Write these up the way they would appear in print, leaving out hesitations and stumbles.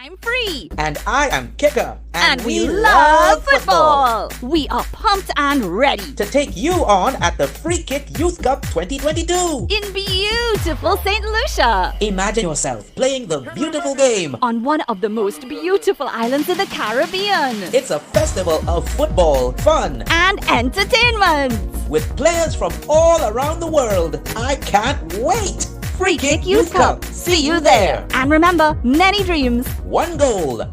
I'm Free. And I am Kicker. And we love football. We are pumped and ready to take you on at the Free Kick Youth Cup 2022 in beautiful St. Lucia. Imagine yourself playing the beautiful game on one of the most beautiful islands in the Caribbean. It's a festival of football, fun, and entertainment with players from all around the world. I can't wait! Free Kick Youth Cup. See you there. And remember, many dreams, one goal.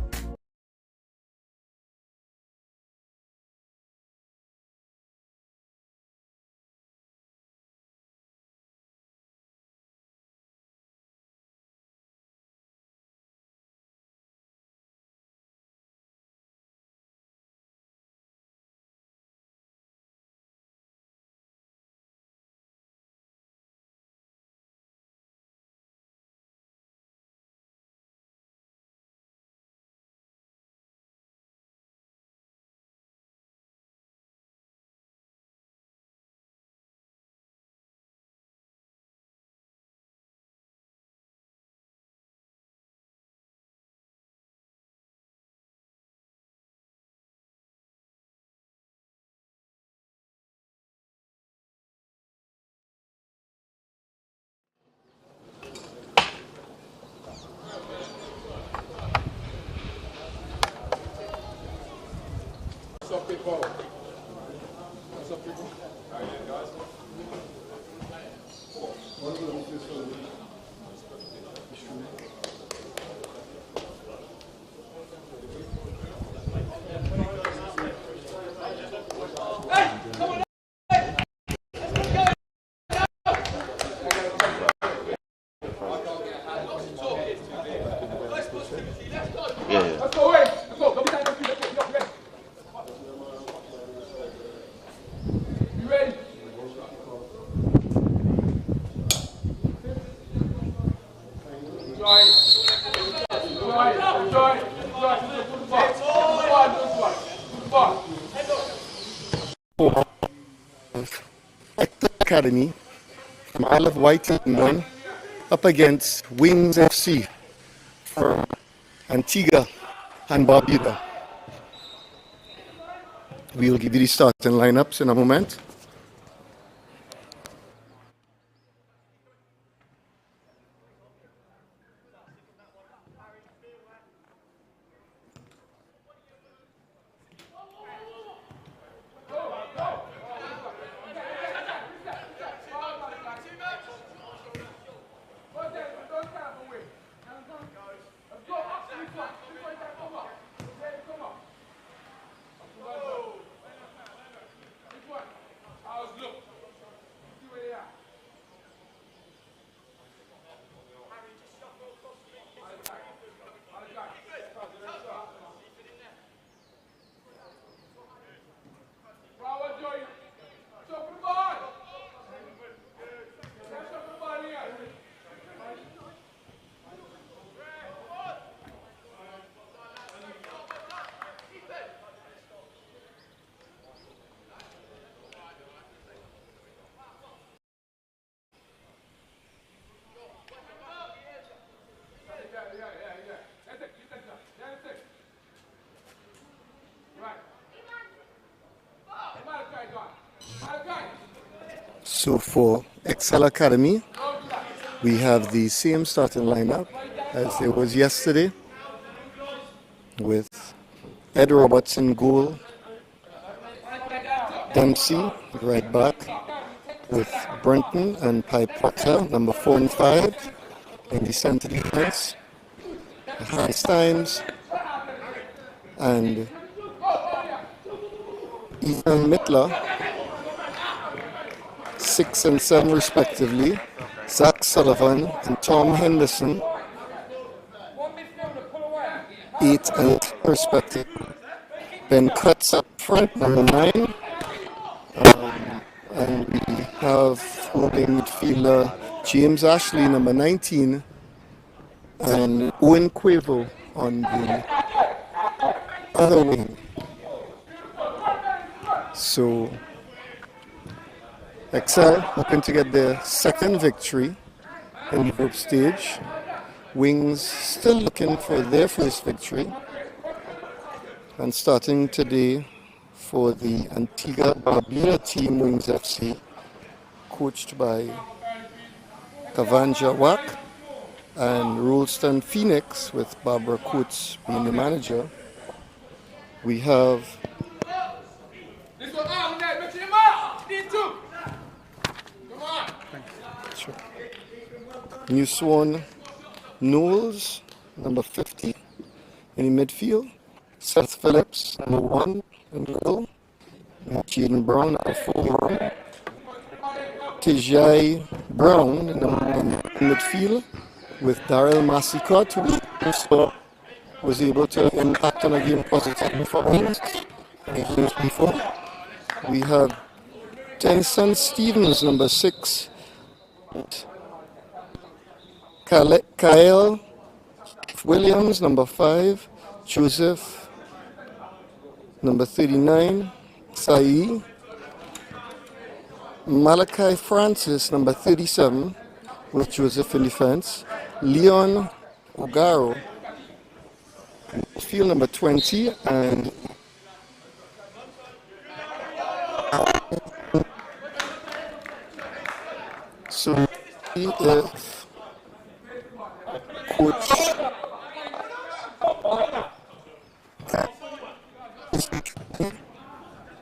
Xcel Academy from Isle of Wight, London, up against Wings FC from Antigua and Barbuda. We will give you the starting lineups in a moment. So for Xcel Academy, we have the same starting lineup as it was yesterday, with Ed Roberts in goal, Dempsey right back, with Brenton and Pipe Potter, number 4 and 5, in the centre defence, Hans Times and Ethan Mittler, 6 and 7 respectively, Zach Sullivan and Tom Henderson, 8 and 10 respectively. Ben Cuts up front, number 9, and we have holding midfielder James Ashley, number 19, and Owen Quavo on the other wing. So Xcel hoping to get their second victory in the group stage Wings still looking for their first victory. And starting today for the Antigua Barbuda team, Wings FC, coached by Kavanja Wak and Rolston Phoenix, with Barbara Coates being the manager. We have New Swan Knowles, number 50, in the midfield. Seth Phillips, number 1 in goal. Jaden Brown, number 4. Tijai Brown in midfield, with Daryl Massicott, who also was able to impact on a game positively for Wings in games before. We have Tenson Stevens, number 6. Kyle Williams, number 5. Joseph, number 39. Sai. Malachi Francis, number 37, with Joseph in defense. Leon Ogaro, field number 20, and so he is coach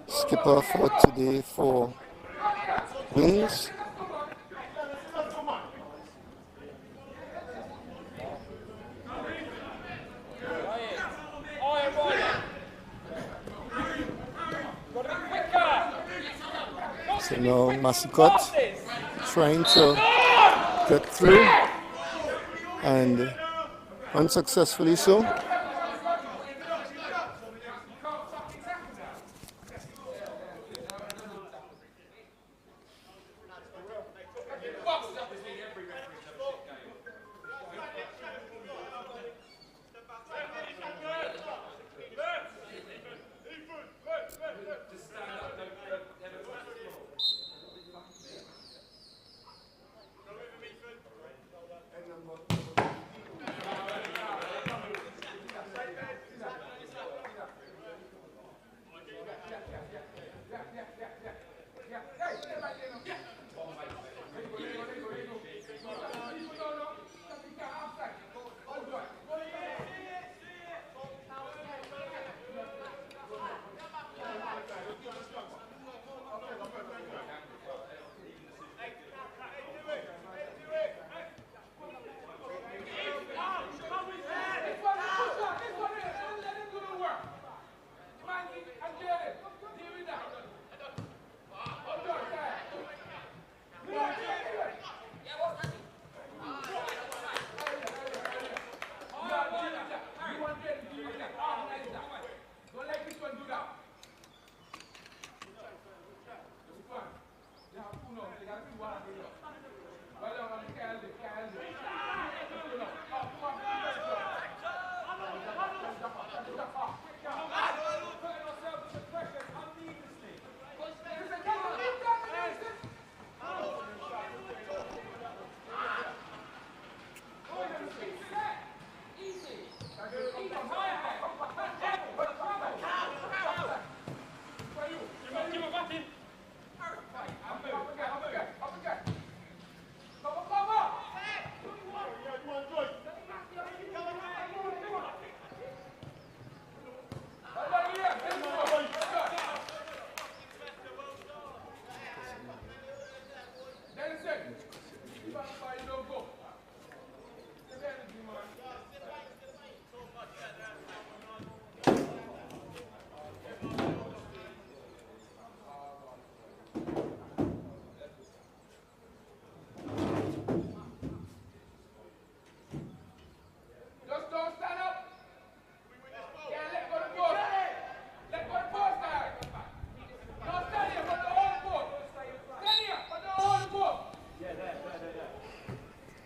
skipper for today for Wings. So now Massicott trying to get through, and unsuccessfully so.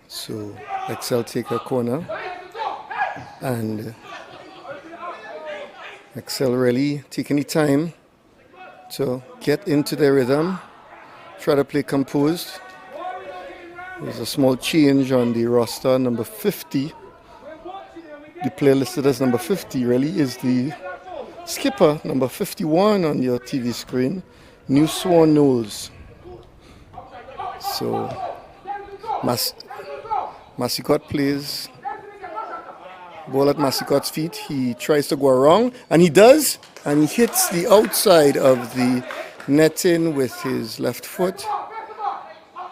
So Xcel take a corner, and Xcel really taking the time to get into their rhythm, try to play composed. There's a small change on the roster, number 50. the player listed as number 50 really is the skipper, number 51 on your TV screen, New Swan Knowles. So Massicot plays ball at Massicot's feet. He tries to go around, and he does, and he hits the outside of the netting with his left foot.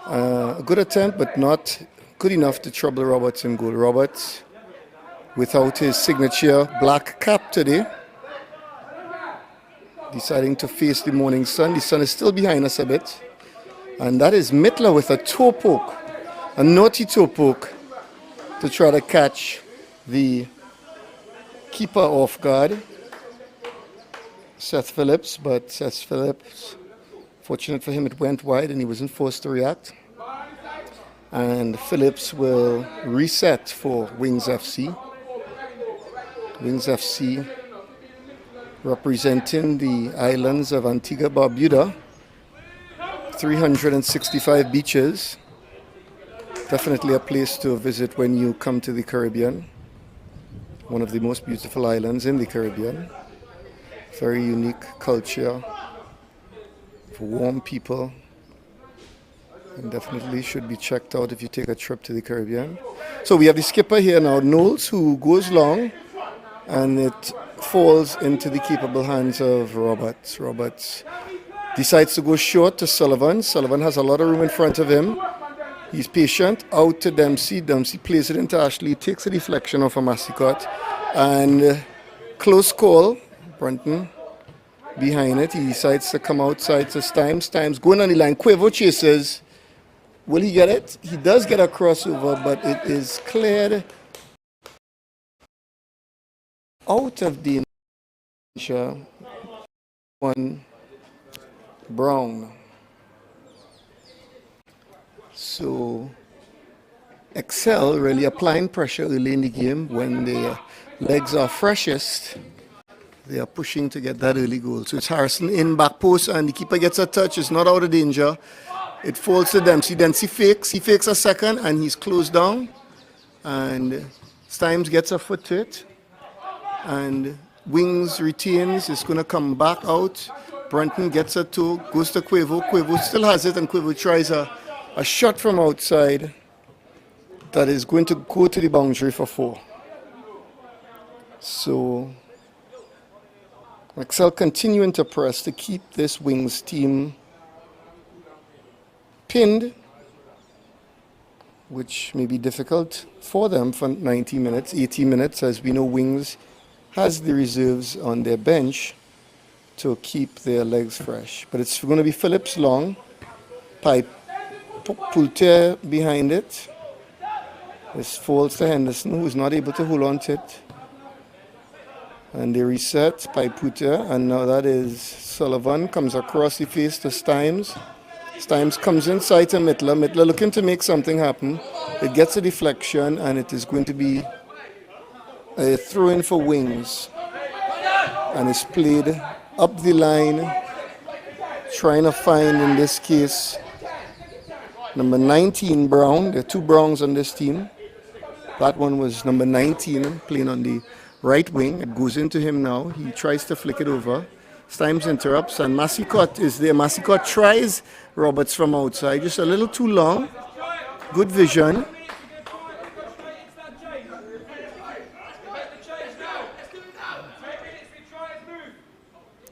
A good attempt, but not good enough to trouble Roberts in goal. Roberts, without his signature black cap today, deciding to face the morning sun. The sun is still behind us a bit. And that is Mittler with a toe poke, a naughty toe poke, to try to catch the keeper off guard, Seth Phillips. But Seth Phillips, fortunate for him, it went wide and he wasn't forced to react. And Phillips will reset for Wings FC. Wings FC representing the islands of Antigua Barbuda. 365 beaches. Definitely a place to visit when you come to the Caribbean. One of the most beautiful islands in the Caribbean. Very unique culture. Warm people. And definitely should be checked out if you take a trip to the Caribbean. So we have the skipper here now, Knowles, who goes long, and it falls into the capable hands of Roberts. Roberts decides to go short to Sullivan. Sullivan has a lot of room in front of him. He's patient. Out to Dempsey. Dempsey plays it into Ashley. Takes a deflection off a Massicot. And close call. Brunton behind it. He decides to come outside to Stimes. Stimes going on the line. Quavo chases. Will he get it? He does get a crossover, but it is cleared out of the one Brown. So Xcel really applying pressure early in the game when their legs are freshest. They are pushing to get that early goal. So it's Harrison in back post, and the keeper gets a touch. It's not out of danger. It falls to Dempsey. Dempsey fakes. He fakes a second, and he's closed down. And Stimes gets a foot to it. And Wings retains. It's going to come back out. Brunton gets a toe, goes to Quavo. Quavo still has it, and Quavo tries a shot from outside that is going to go to the boundary for 4. So Xcel continuing to press to keep this Wings team pinned, which may be difficult for them for 90 minutes, 80 minutes, as we know Wings has the reserves on their bench to keep their legs fresh. But it's going to be Phillips long, Pipe Poulter behind it. This falls to Henderson, who's not able to hold on to it. And they reset Pipe Poulter, and now that is Sullivan, comes across the face to Stimes. Stimes comes inside to Mittler. Mittler looking to make something happen. It gets a deflection, and it is going to be a throw-in for Wings. And it's played up the line, trying to find, in this case, number 19, Brown. There are 2 Browns on this team. That one was number 19, playing on the right wing. It goes into him now. He tries to flick it over. Stimes interrupts, and Massicot is there. Massicot tries Roberts from outside, just a little too long. Good vision.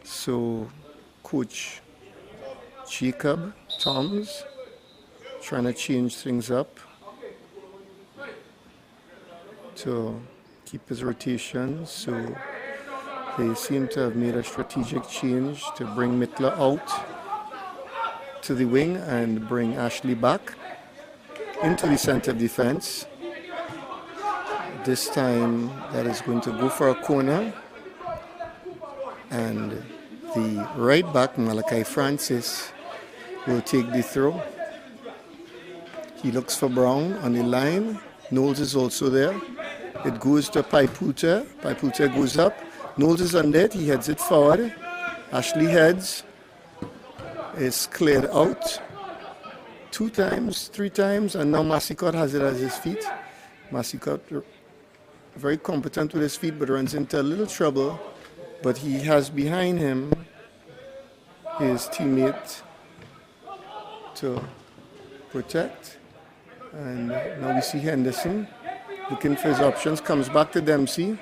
So, Coach Jacob Toms trying to change things up to keep his rotation. So they seem to have made a strategic change to bring Mittler out to the wing and bring Ashley back into the center of defense. This time that is going to go for a corner, and the right back, Malachi Francis, will take the throw. He looks for Brown on the line. Knowles is also there. It goes to Pipe Poulter. Pipe Poulter goes up. Knowles is under it. He heads it forward. Ashley heads. It's cleared out 2 times, 3 times, and now Massicot has it at his feet. Massicot very competent with his feet, but runs into a little trouble. But he has behind him his teammate to protect. And now we see Henderson looking for his options, comes back to Dempsey.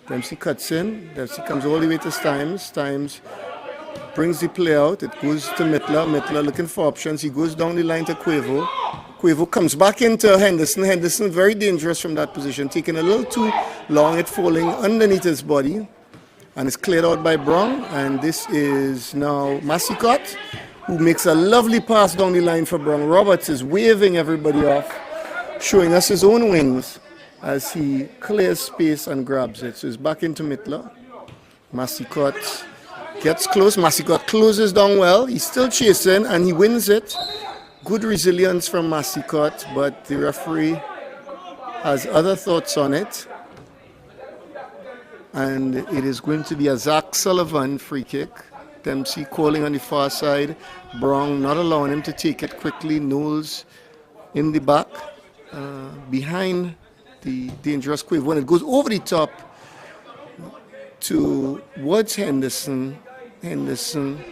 Dempsey cuts in. Dempsey comes all the way to Stimes. Stimes brings the play out. It goes to Mittler. Mittler looking for options. He goes down the line to Quavo. Quavo comes back into Henderson. Henderson very dangerous from that position, taking a little too long. It falling underneath his body. And it's cleared out by Brown. And this is now Massicott, who makes a lovely pass down the line for Brown. Roberts is waving everybody off, showing us his own wings as he clears space and grabs it. So it's back into Mittler. Massicott gets close. Massicott closes down well. He's still chasing and he wins it. Good resilience from Massicott, but the referee has other thoughts on it. And it is going to be a Zach Sullivan free kick. Dempsey calling on the far side. Brown not allowing him to take it quickly. Knowles in the back behind the dangerous Quavo. When it goes over the top towards Henderson, Henderson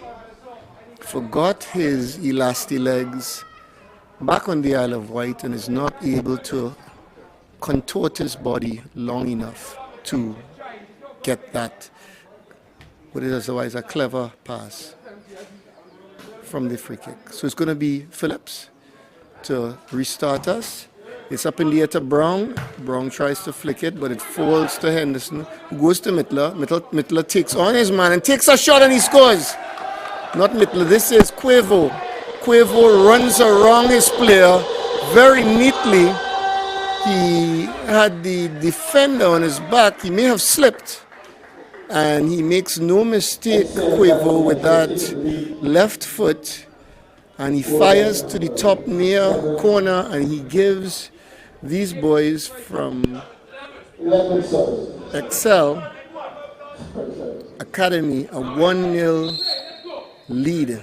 forgot his elastic legs back on the Isle of Wight and is not able to contort his body long enough to get that, what is otherwise a clever pass from the free kick. So it's going to be Phillips to restart us. It's up in the air to Brown. Brown tries to flick it, but it falls to Henderson, who goes to Mittler. Mittler takes on his man and takes a shot and he scores. Not Mittler, this is Quavo. Quavo runs around his player very neatly. He had the defender on his back. He may have slipped. And he makes no mistake, Quavo, with that left foot. And he fires to the top near corner and he gives these boys from Xcel Academy a 1-0 lead.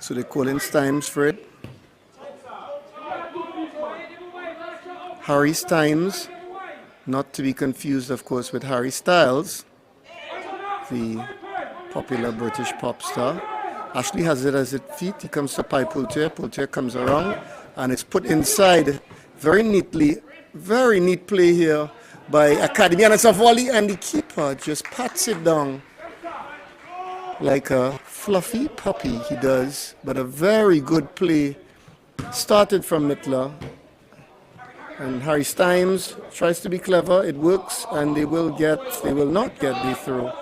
So they call in Stimes for it. Harry Stimes, not to be confused, of course, with Harry Styles, the popular British pop star. Ashley has it as his feet. He comes to Pai Poultier. Poultier comes around and it's put inside very neatly. Very neat play here by Academy. And it's a volley and the keeper just pats it down like a fluffy puppy he does. But a very good play started from Mittler. And Harry Stimes tries to be clever. It works and they will not get the throw.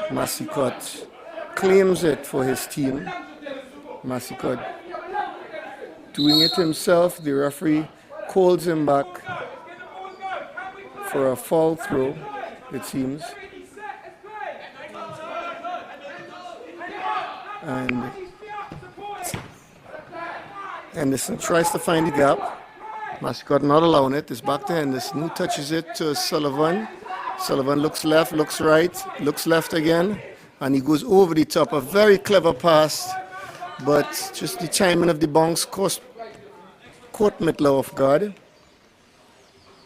Massicott claims it for his team. Massicott doing it himself. The referee calls him back for a foul throw, it seems. And Henderson tries to find the gap. Massicott not allowing it. It's back to Henderson, who touches it to Sullivan. Sullivan looks left, looks right, looks left again, and he goes over the top. A very clever pass, but just the timing of the bounce caught Mittler off guard.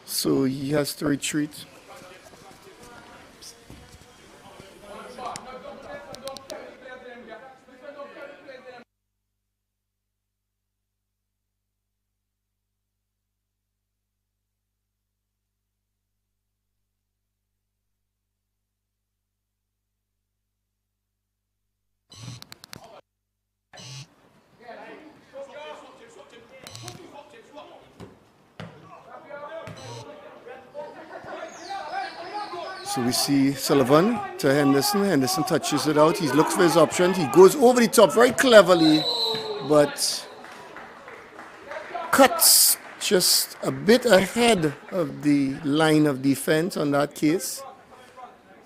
So he has to retreat. So we see Sullivan to Henderson. Henderson touches it out. He looks for his options. He goes over the top very cleverly, but cuts just a bit ahead of the line of defense on that case.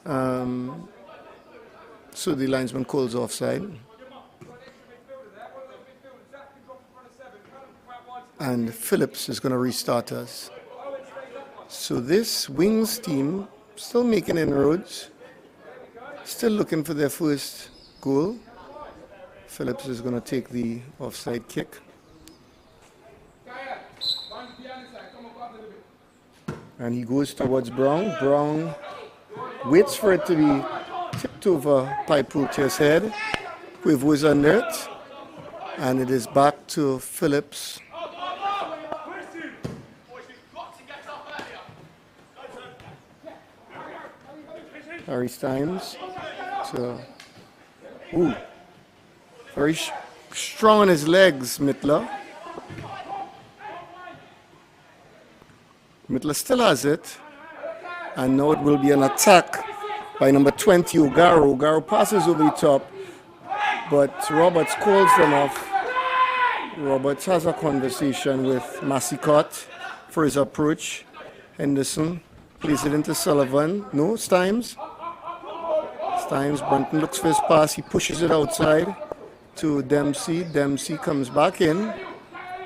So the linesman calls offside. And Phillips is going to restart us. So this Wings team still making inroads. Still looking for their first goal. Phillips is going to take the offside kick. And he goes towards Brown. Brown waits for it to be tipped over by Pulter's head. Quavo is under it. And it is back to Phillips. Harry Stimes. Very strong on his legs, Mittler. Mittler still has it. And now it will be an attack by number 20, Ogaro. Ogaro passes over the top, but Roberts calls them off. Roberts has a conversation with Massicott for his approach. Henderson plays it into Sullivan. No, Stimes. Brunton looks for his pass. He pushes it outside to Dempsey. Dempsey comes back in.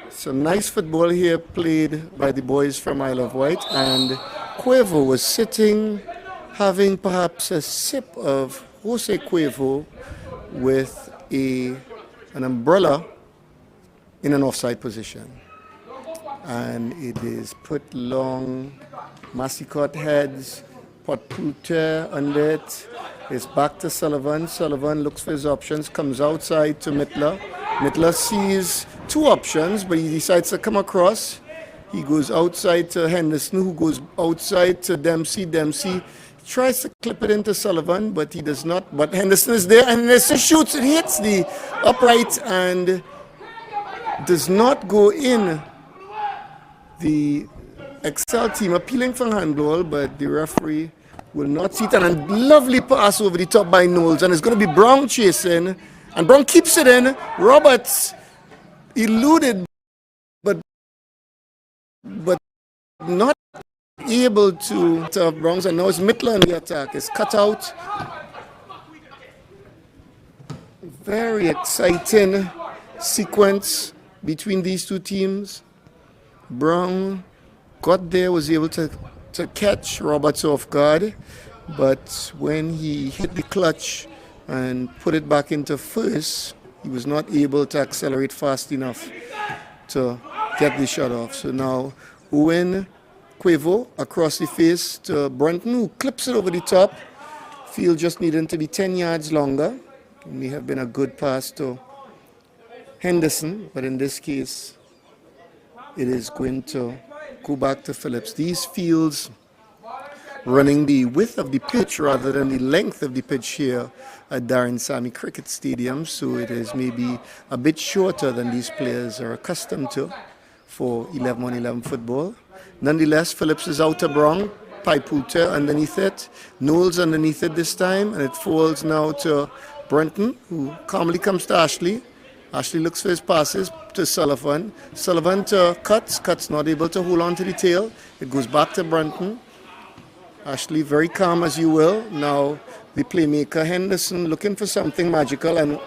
Some nice football here played by the boys from Isle of Wight. And Quavo was sitting, having perhaps a sip of Jose Quavo with an umbrella in an offside position. And it is put long. Massicott heads, Potputer under it. It's back to Sullivan. Sullivan looks for his options, comes outside to Mittler. Mittler sees two options, but he decides to come across. He goes outside to Henderson, who goes outside to Dempsey. Dempsey tries to clip it into Sullivan, but he does not. But Henderson is there, and Henderson shoots. It hits the upright and does not go in. The Xcel team appealing for handball, but the referee will not see it. And a lovely pass over the top by Knowles, and it's going to be Brown chasing, and Brown keeps it in. Roberts eluded, but not able to have Browns, and now it's Mittler on the attack. It's cut out. Very exciting sequence between these two teams. Brown got there, was able to catch Roberts off guard, but when he hit the clutch and put it back into first, he was not able to accelerate fast enough to get the shot off. So now Owen Quavo across the face to Brunton, who clips it over the top. Field just needing to be 10 yards longer. It may have been a good pass to Henderson, but in this case, it is going to go back to Phillips. These fields running the width of the pitch rather than the length of the pitch here at Darren Sammy Cricket Stadium, so it is maybe a bit shorter than these players are accustomed to for 11-on-11 football. Nonetheless, Phillips is out to Brown, Pulter underneath it, Knowles underneath it this time, and it falls now to Brunton, who calmly comes to Ashley. Ashley looks for his passes to Sullivan. Sullivan to Cuts. Cuts not able to hold on to the tail. It goes back to Brunton. Ashley very calm as you will. Now the playmaker Henderson looking for something magical and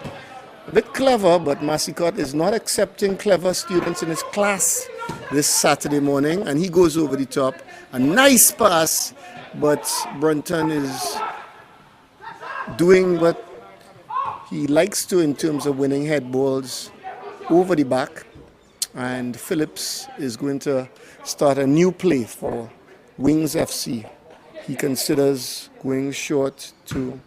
a bit clever, but Massicott is not accepting clever students in his class this Saturday morning, and he goes over the top. A nice pass, but Brunton is doing what he likes to in terms of winning head balls over the back, and Phillips is going to start a new play for Wings FC. He considers going short to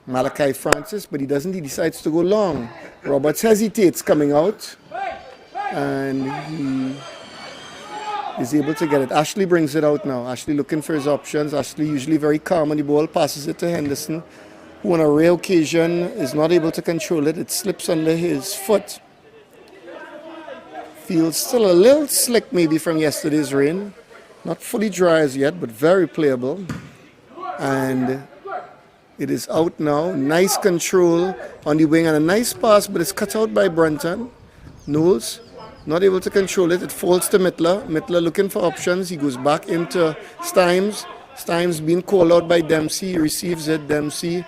Malachi Francis, but he doesn't. He decides to go long. Roberts hesitates coming out, and he is able to get it. Ashley brings it out now. Ashley looking for his options. Ashley usually very calm on the ball, passes it to Henderson, who on a rare occasion is not able to control it. It slips under his foot. Feels still a little slick maybe from yesterday's rain. Not fully dry as yet, but very playable. And it is out now. Nice control on the wing and a nice pass, but it's cut out by Brunton. Knowles not able to control it. It falls to Mittler. Mittler looking for options. He goes back into Stimes. Stimes being called out by Dempsey. He receives it. Dempsey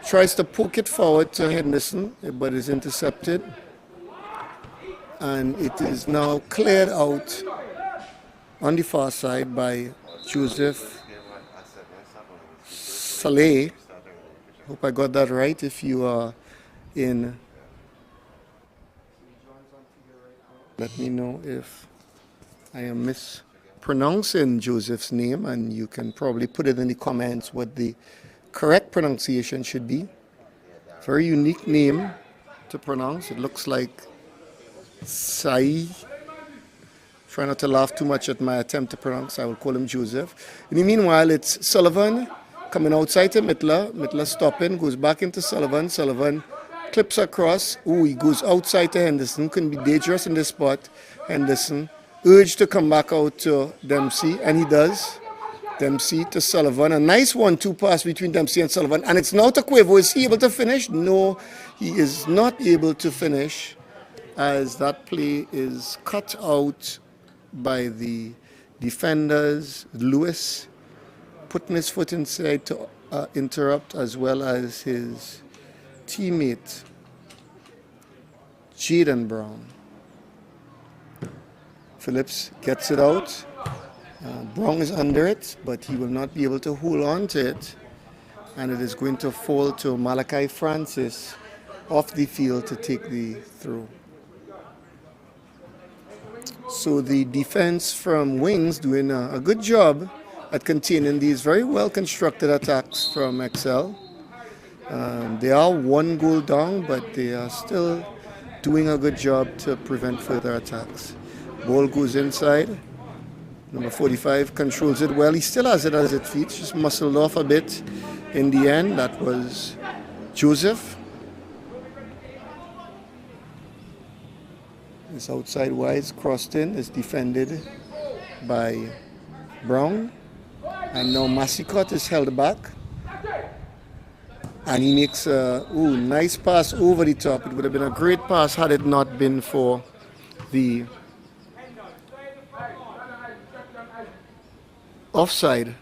tries to poke it forward to Henderson, but is intercepted. And it is now cleared out on the far side by Joseph Saleh. Hope I got that right. If you are in, let me know if I am mispronouncing Joseph's name, and you can probably put it in the comments what the correct pronunciation should be. Very unique name to pronounce. It looks like Sai. Try not to laugh too much at my attempt to pronounce. I will call him Joseph. In the meanwhile, it's Sullivan coming outside to Mittler. Mittler stopping, goes back into Sullivan. Sullivan clips across. Ooh, he goes outside to Henderson. Can be dangerous in this spot. Henderson urged to come back out to Dempsey, and he does. Dempsey to Sullivan. A nice 1-2 pass between Dempsey and Sullivan. And it's now to Quavo. Is he able to finish? No, he is not able to finish, as that play is cut out by the defenders. Lewis putting his foot inside to interrupt, as well as his teammate Jaden Brown. Phillips gets it out. Brown is under it, but he will not be able to hold on to it, and it is going to fall to Malachi Francis off the field to take the throw. So the defense from Wings doing a good job at containing these very well constructed attacks from Xcel. They are 1 goal down, but they are still doing a good job to prevent further attacks. Ball goes inside. Number 45 controls it well. He still has it at his feet, just muscled off a bit in the end. That was Joseph. It's outside wise, crossed in, is defended by Brown. And now Massicot is held back. And he makes a nice pass over the top. It would have been a great pass had it not been for the offside.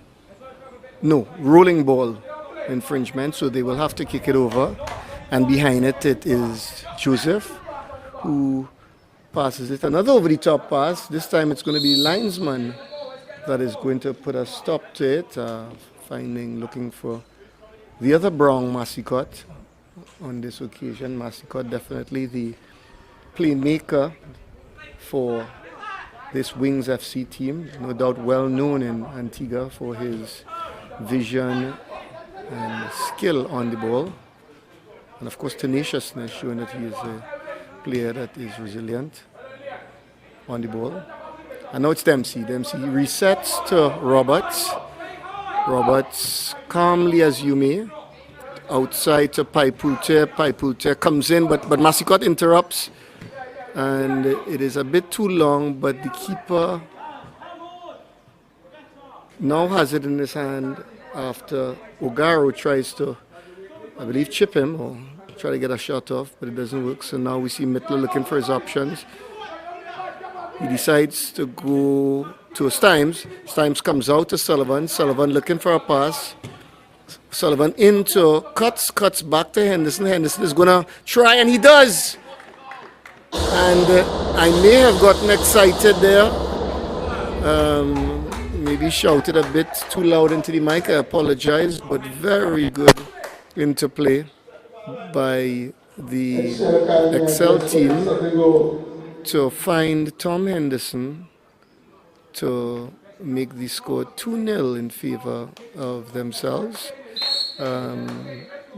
No, rolling ball infringement. So they will have to kick it over. And behind it, it is Joseph, who passes it. Another over the top pass. This time it's going to be linesman that is going to put a stop to it. Looking for the other Brown, Massicot, on this occasion. Massicot definitely the playmaker for this Wings FC team. No doubt well known in Antigua for his vision and skill on the ball. And of course tenaciousness, showing that he is a player that is resilient on the ball. And now it's Dempsey. Dempsey resets to Roberts. Roberts calmly as you may. Outside to Paipute. Paipute comes in, but Massicot interrupts. And it is a bit too long, but the keeper now has it in his hand after Ogaro tries to, I believe, chip him or try to get a shot off, but it doesn't work. So now we see Mittler looking for his options. He decides to go to Stimes. Stimes comes out to Sullivan. Sullivan looking for a pass. Sullivan into cuts back to Henderson. Henderson is going to try, and he does. And I may have gotten excited there. Maybe shouted a bit too loud into the mic. I apologize, but very good interplay by the Xcel team to find Tom Henderson to make the score 2-0 in favor of themselves.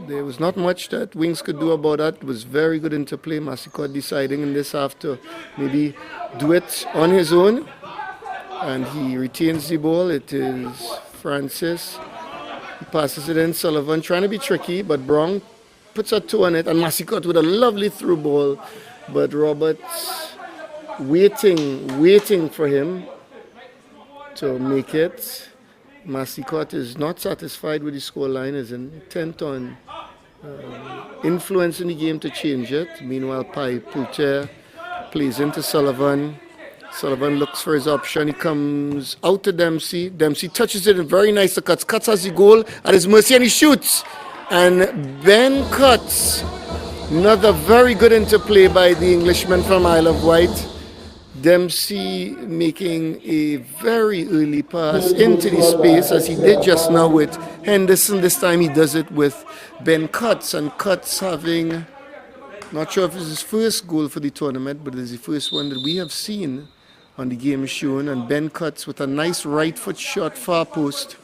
There was not much that Wings could do about that. It was very good interplay. Massicot deciding in this half to maybe do it on his own. And he retains the ball. It is Francis. He passes it in. Sullivan trying to be tricky, but Brown puts a toe on it. And Massicot with a lovely through ball. But Roberts waiting for him to make it. Massicot is not satisfied with the scoreline, is intent on influencing the game to change it. Meanwhile, Paipute plays into Sullivan. Sullivan looks for his option. He comes out to Dempsey. Dempsey touches it and very nice to Cuts. Cuts has the goal at his mercy and he shoots. And Ben Cuts, another very good interplay by the Englishman from Isle of Wight. Dempsey making a very early pass into the space as he did just now with Henderson. This time he does it with Ben Cutts, and Cutts having, not sure if it's his first goal for the tournament, but it's the first one that we have seen on the game shown. And Ben Cutts with a nice right foot shot far post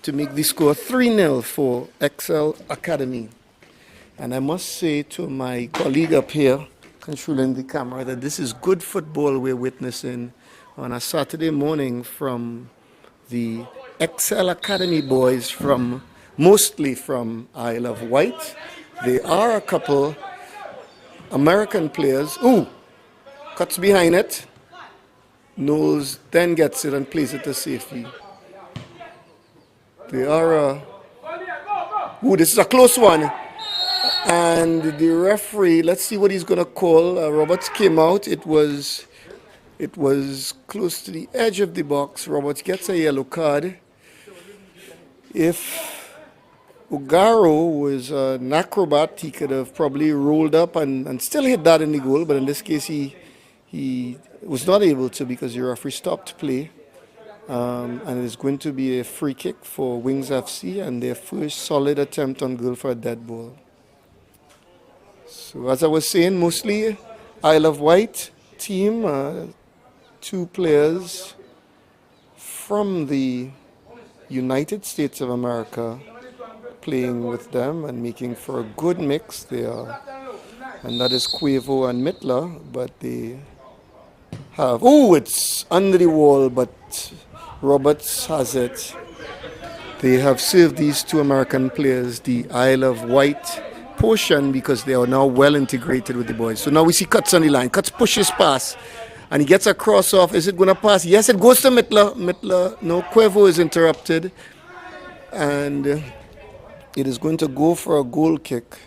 to make the score 3-0 for Xcel Academy. And I must say to my colleague up here, controlling the camera, that this is good football we're witnessing on a Saturday morning from the Xcel Academy boys, from mostly from Isle of Wight. There are a couple American players. Ooh, cuts behind it. Knowles then gets it and plays it to safety. They are ooh, this is a close one. And the referee, let's see what he's going to call. Roberts came out. It was close to the edge of the box. Roberts gets a yellow card. If Ugaro was an acrobat, he could have probably rolled up and still hit that in the goal. But in this case, he was not able to because the referee stopped play. And it is going to be a free kick for Wings FC and their first solid attempt on goal for a dead ball. So as I was saying, mostly Isle of Wight team, 2 players from the United States of America playing with them and making for a good mix there. And that is Quavo and Mittler, but they have, oh, it's under the wall, but Roberts has it. They have served these 2 American players the Isle of Wight portion because they are now well integrated with the boys. So now we see Cutts on the line. Cutts pushes pass and he gets a cross off. Is it going to pass? Yes, it goes to Mittler. No, Quavo is interrupted and it is going to go for a goal kick.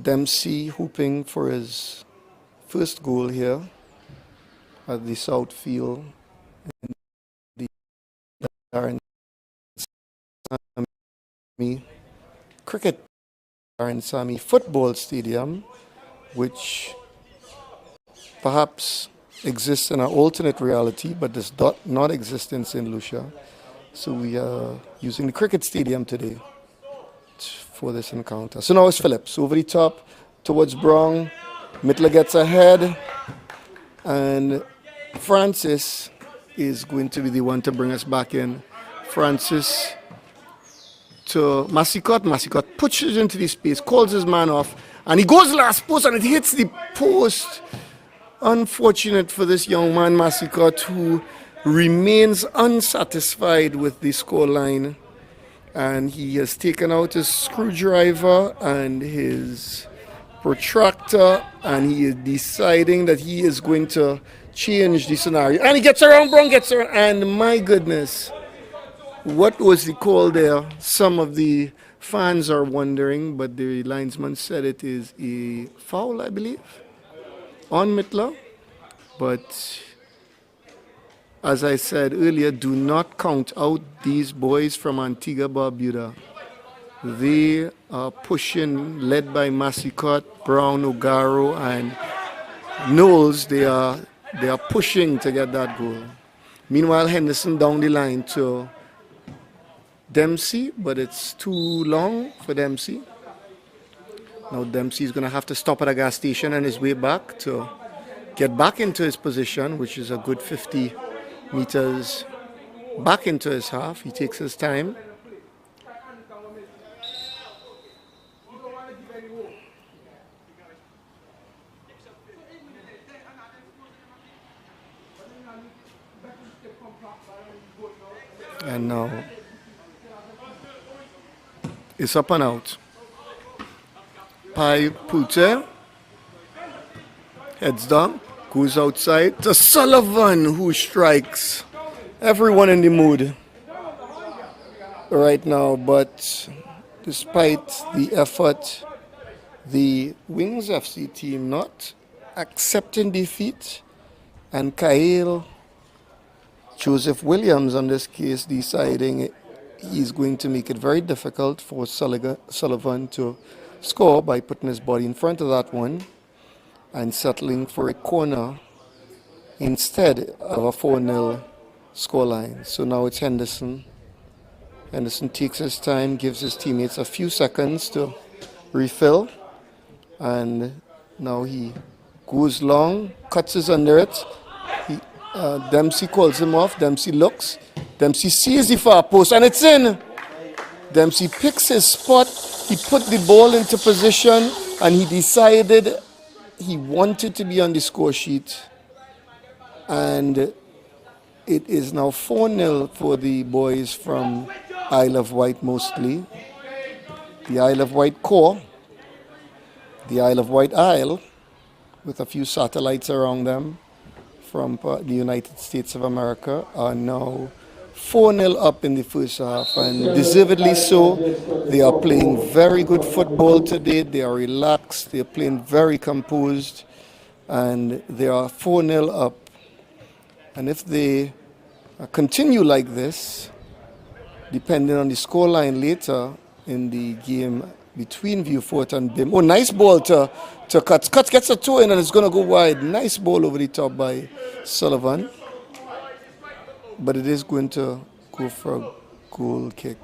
Dempsey hooping for his first goal here at the South Field in the Darren Cricket Darren Sammy Football Stadium, which perhaps exists in an alternate reality but does not exist in St. Lucia. So we are using the cricket stadium today for this encounter. So now it's Phillips over the top towards Brown. Mittler gets ahead and Francis is going to be the one to bring us back in. Francis to Massicot. Massicot pushes into the space, calls his man off, and he goes last post and it hits the post. Unfortunate for this young man, Massicot, who remains unsatisfied with the scoreline. And he has taken out his screwdriver and his protractor, and he is deciding that he is going to change the scenario. And he gets around, Brown gets around, and my goodness, what was the call there? Some of the fans are wondering, but the linesman said it is a foul, I believe, on Mittler. But as I said earlier, do not count out these boys from Antigua Barbuda. They are pushing, led by Massicot, Brown, Ugaro, and Knowles. They are pushing to get that goal. Meanwhile, Henderson down the line to Dempsey, but it's too long for Dempsey. Now Dempsey is going to have to stop at a gas station on his way back to get back into his position, which is a good 50 meters back into his half. He takes his time. And now it's up and out. Pai Pute heads down, goes outside to Sullivan, who strikes. Everyone in the mood right now, but despite the effort, the Wings FC team not accepting defeat, and Kyle Joseph Williams on this case deciding he's going to make it very difficult for Sullivan to score by putting his body in front of that one. and settling for a corner instead of a 4-0 scoreline. So now it's Henderson. Henderson takes his time, gives his teammates a few seconds to refill, and now he goes long, cuts his under it. Dempsey calls him off. Dempsey looks. Dempsey sees the far post, and it's in. Dempsey picks his spot. He put the ball into position, and he decided he wanted to be on the score sheet. And it is now 4-0 for the boys from Isle of Wight mostly. The Isle of Wight core, the Isle of Wight Isle, with a few satellites around them from the United States of America, are now 4-0 up in the first half, and deservedly so. They are playing very good football today. They are relaxed. They are playing very composed, and they are 4-0 up. And if they continue like this, depending on the scoreline later in the game between Viewfort and Bim. Oh, nice ball to Cuts. Cuts gets a toe in and it's going to go wide. Nice ball over the top by Sullivan. But it is going to go for a goal kick.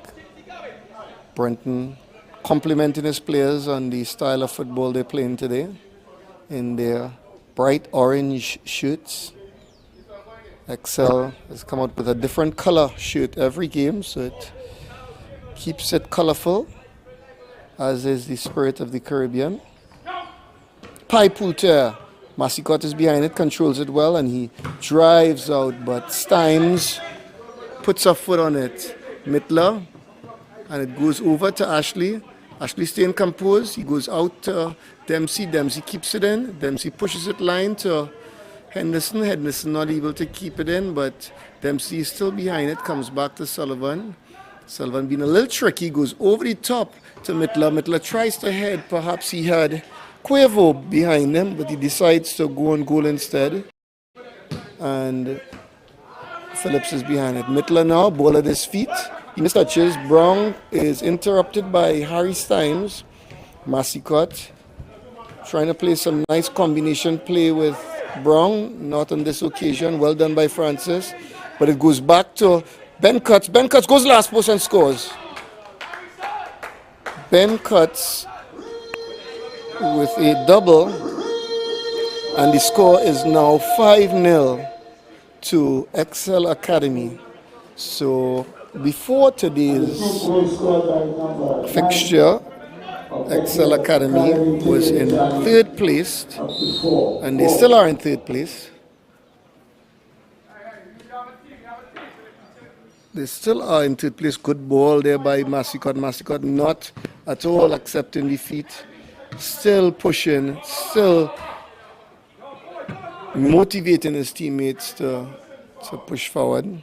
Brenton complimenting his players on the style of football they're playing today in their bright orange shirts. Xcel has come out with a different color shirt every game, so it keeps it colorful, as is the spirit of the Caribbean. Paiputer. Massicot is behind it, controls it well, and he drives out, but Stimes puts a foot on it. Mittler, and it goes over to Ashley. Ashley staying composed. He goes out to Dempsey. Dempsey keeps it in. Dempsey pushes it line to Henderson. Henderson not able to keep it in, but Dempsey is still behind it. Comes back to Sullivan. Sullivan being a little tricky, goes over the top to Mittler. Mittler tries to head. Perhaps he had Quavo behind him, but he decides to go on goal instead. And Phillips is behind it. Mittler now, ball at his feet. He mistouches. Brown is interrupted by Harry Stimes. Massicot trying to play some nice combination play with Brown. Not on this occasion. Well done by Francis. But it goes back to Ben Cuts. Ben Cuts goes last post and scores. Ben Cuts with a double, and the score is now 5-0 to Xcel Academy. So before today's fixture, Xcel Academy was in third place, and they still are in third place. They still are in third place. Good ball there by Massicot. Massicot not at all accepting defeat. Still pushing, still motivating his teammates to push forward.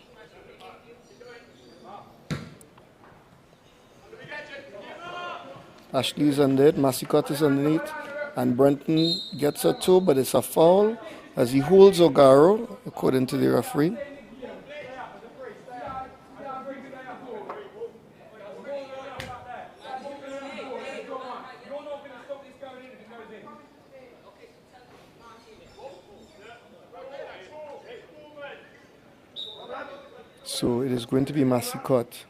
Ashley is under it, Massicot is underneath, and Brenton gets a toe, but it's a foul as he holds Ogaro, according to the referee. So it is going to be Massicot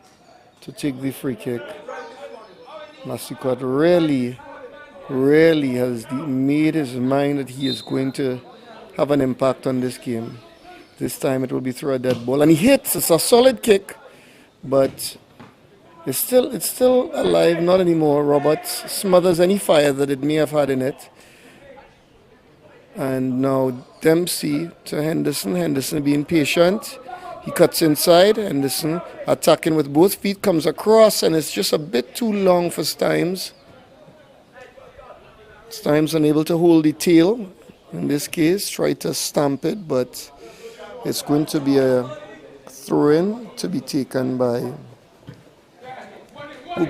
to take the free kick. Massicot really has made his mind that he is going to have an impact on this game. This time it will be through a dead ball. And he hits. It's a solid kick, but it's still alive. Not anymore. Roberts smothers any fire that it may have had in it. And now Dempsey to Henderson. Henderson being patient. He cuts inside. Henderson attacking with both feet, comes across, and it's just a bit too long for Stimes. Stimes unable to hold the tail. In this case, try to stamp it, but it's going to be a throw-in to be taken by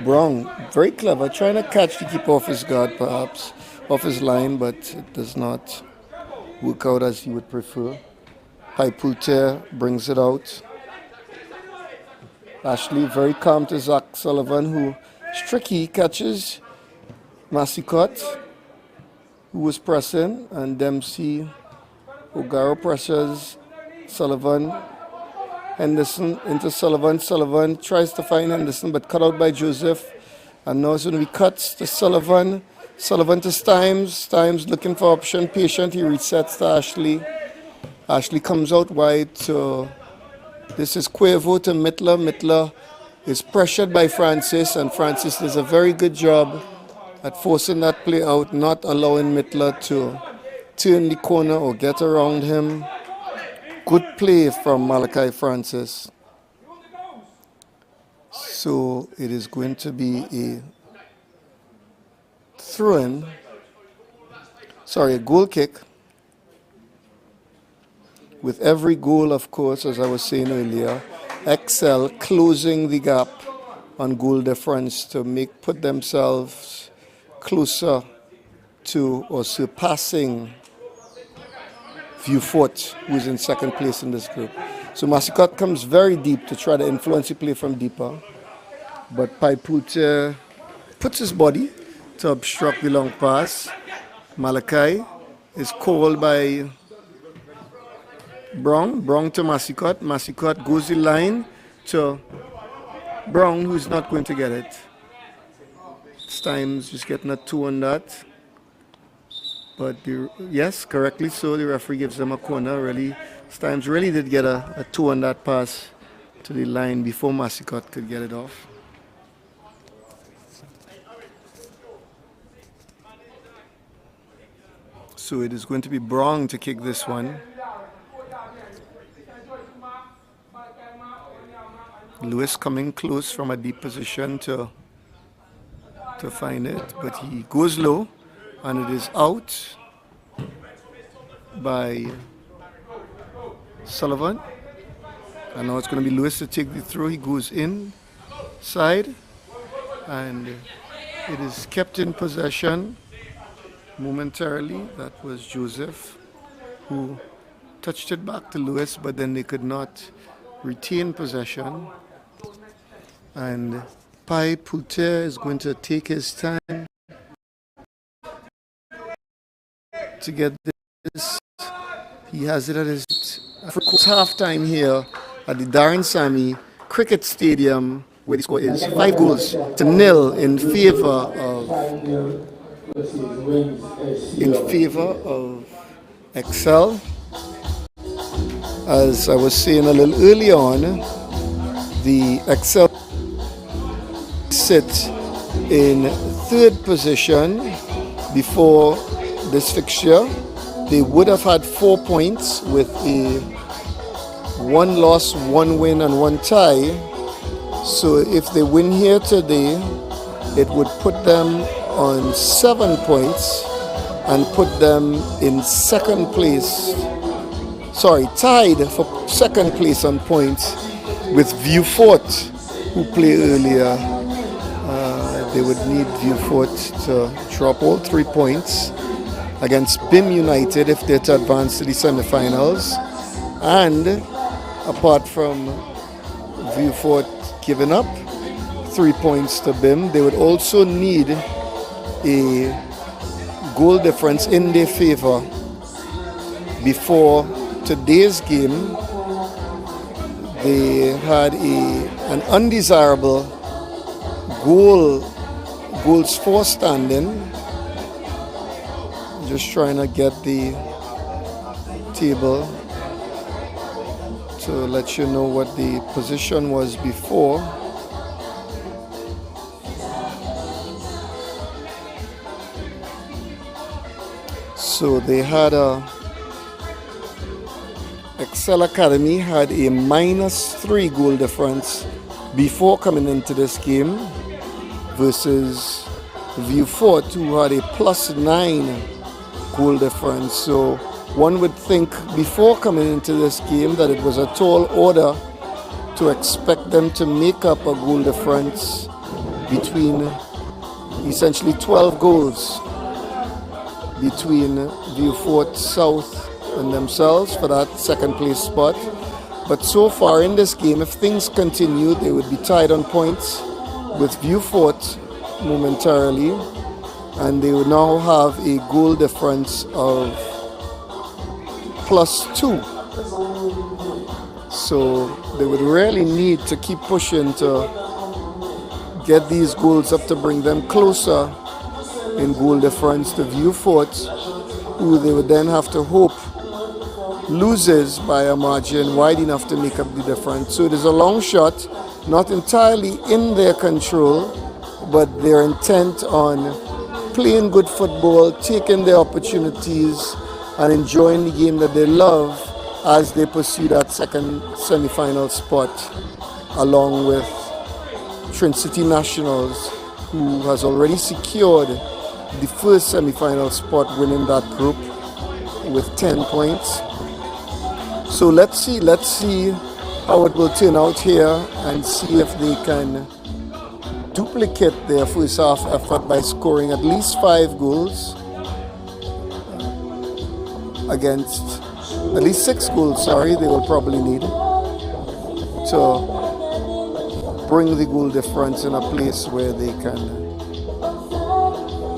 Brown. Very clever, trying to catch the keeper off his guard, perhaps, off his line, but it does not work out as he would prefer. Paiputer brings it out. Ashley very calm to Zach Sullivan, who is tricky, catches Massicot. who was pressing, and Dempsey, O'Gara pressures Sullivan. Henderson into Sullivan. Sullivan tries to find Henderson, but cut out by Joseph. And now it's going to be cuts to Sullivan. Sullivan to Stimes. Stimes looking for option. Patient. He resets to Ashley. Ashley comes out wide to... This is Cuervo to Mittler. Mittler is pressured by Francis, and Francis does a very good job at forcing that play out, not allowing Mittler to turn the corner or get around him. Good play from Malachi Francis. So it is going to be a throw-in, a goal kick. With every goal, of course, as I was saying earlier, Xcel closing the gap on goal difference to put themselves closer to or surpassing Vieux-Fort, who is in second place in this group. So Massicotte comes very deep to try to influence the play from deeper. But Paiput puts his body to obstruct the long pass. Malachi is called by Brown. Brown to Massicotte. Massicotte goes the line to Brown, who's not going to get it. Stimes just getting a 2 on that. But yes, correctly so, the referee gives them a corner. Really, Stimes really did get a 2 on that pass to the line before Massicotte could get it off. So it is going to be Brown to kick this one. Lewis coming close from a deep position to find it, but he goes low, and it is out by Sullivan. And now it's going to be Lewis to take the throw. He goes inside, and it is kept in possession momentarily. That was Joseph who touched it back to Lewis, but then they could not retain possession. And Pai Pouter is going to take his time to get this. He has it at his half time here at the Darren Sammy Cricket Stadium, where the score is 5-0 in favor of Xcel. As I was saying a little early on, the Xcel sit in third position before this fixture. They would have had 4 points with a 1 loss, 1 win, and 1 tie. So if they win here today, it would put them on 7 points and put them in second place. Tied for second place on points with Vieux-Fort, who played earlier. They would need Vieux-Fort to drop all 3 points against BIM United if they're to advance to the semifinals. And apart from Vieux-Fort giving up 3 points to BIM, they would also need a goal difference in their favor before today's game. They had an undesirable goals for standing. Just trying to get the table to let you know what the position was before. So they had Xcel Academy had a -3 goal difference before coming into this game versus Vieux-Fort, who had a +9 goal difference. So one would think before coming into this game that it was a tall order to expect them to make up a goal difference between essentially 12 goals between Vieux-Fort South and themselves for that second place spot. But so far in this game, if things continue, they would be tied on points with Vieux-Fort momentarily, and they will now have a goal difference of +2. So they would really need to keep pushing to get these goals up to bring them closer in goal difference to Vieux-Fort, who they would then have to hope loses by a margin wide enough to make up the difference. So it is a long shot, not entirely in their control, but they're intent on playing good football, taking their opportunities, and enjoying the game that they love as they pursue that second semi-final spot, along with Trinity Nationals, who has already secured the first semi-final spot, winning that group with 10 points. So let's see how it will turn out here, and see if they can duplicate their first half effort by scoring at least 5 goals against at least 6 goals, they will probably need to bring the goal difference in a place where they can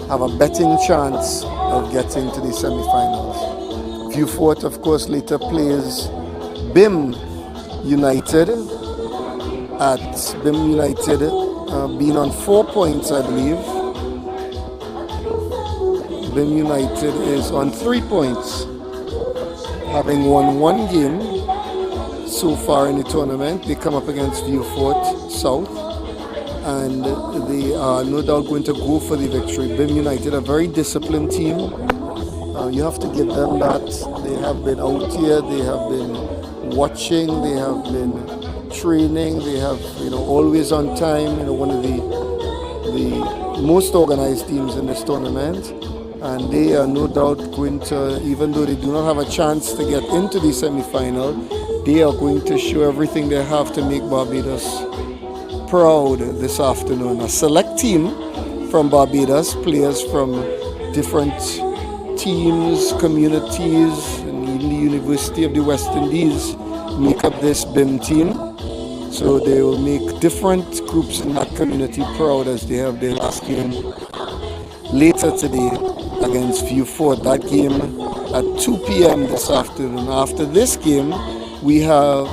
have a betting chance of getting to the semi-finals. Vieux-Fort, of course, later plays BIM United at BIM United, being on 4 points, I believe. BIM United is on 3 points, having won 1 game so far in the tournament. They come up against Vieux-Fort South, and they are no doubt going to go for the victory. BIM United, a very disciplined team. You have to give them that. They have been out here, they have been watching, they have been training, they have always on time. One of the most organized teams in this tournament, and they are no doubt going to, even though they do not have a chance to get into the semi-final, they are going to show everything they have to make Barbados proud this afternoon. A select team from Barbados, players from different teams, communities, and even the University of the West Indies make up this BIM team. So they will make different groups in that community proud as they have their last game later today against Vieux-Fort. That game at 2 p.m. this afternoon. After this game, we have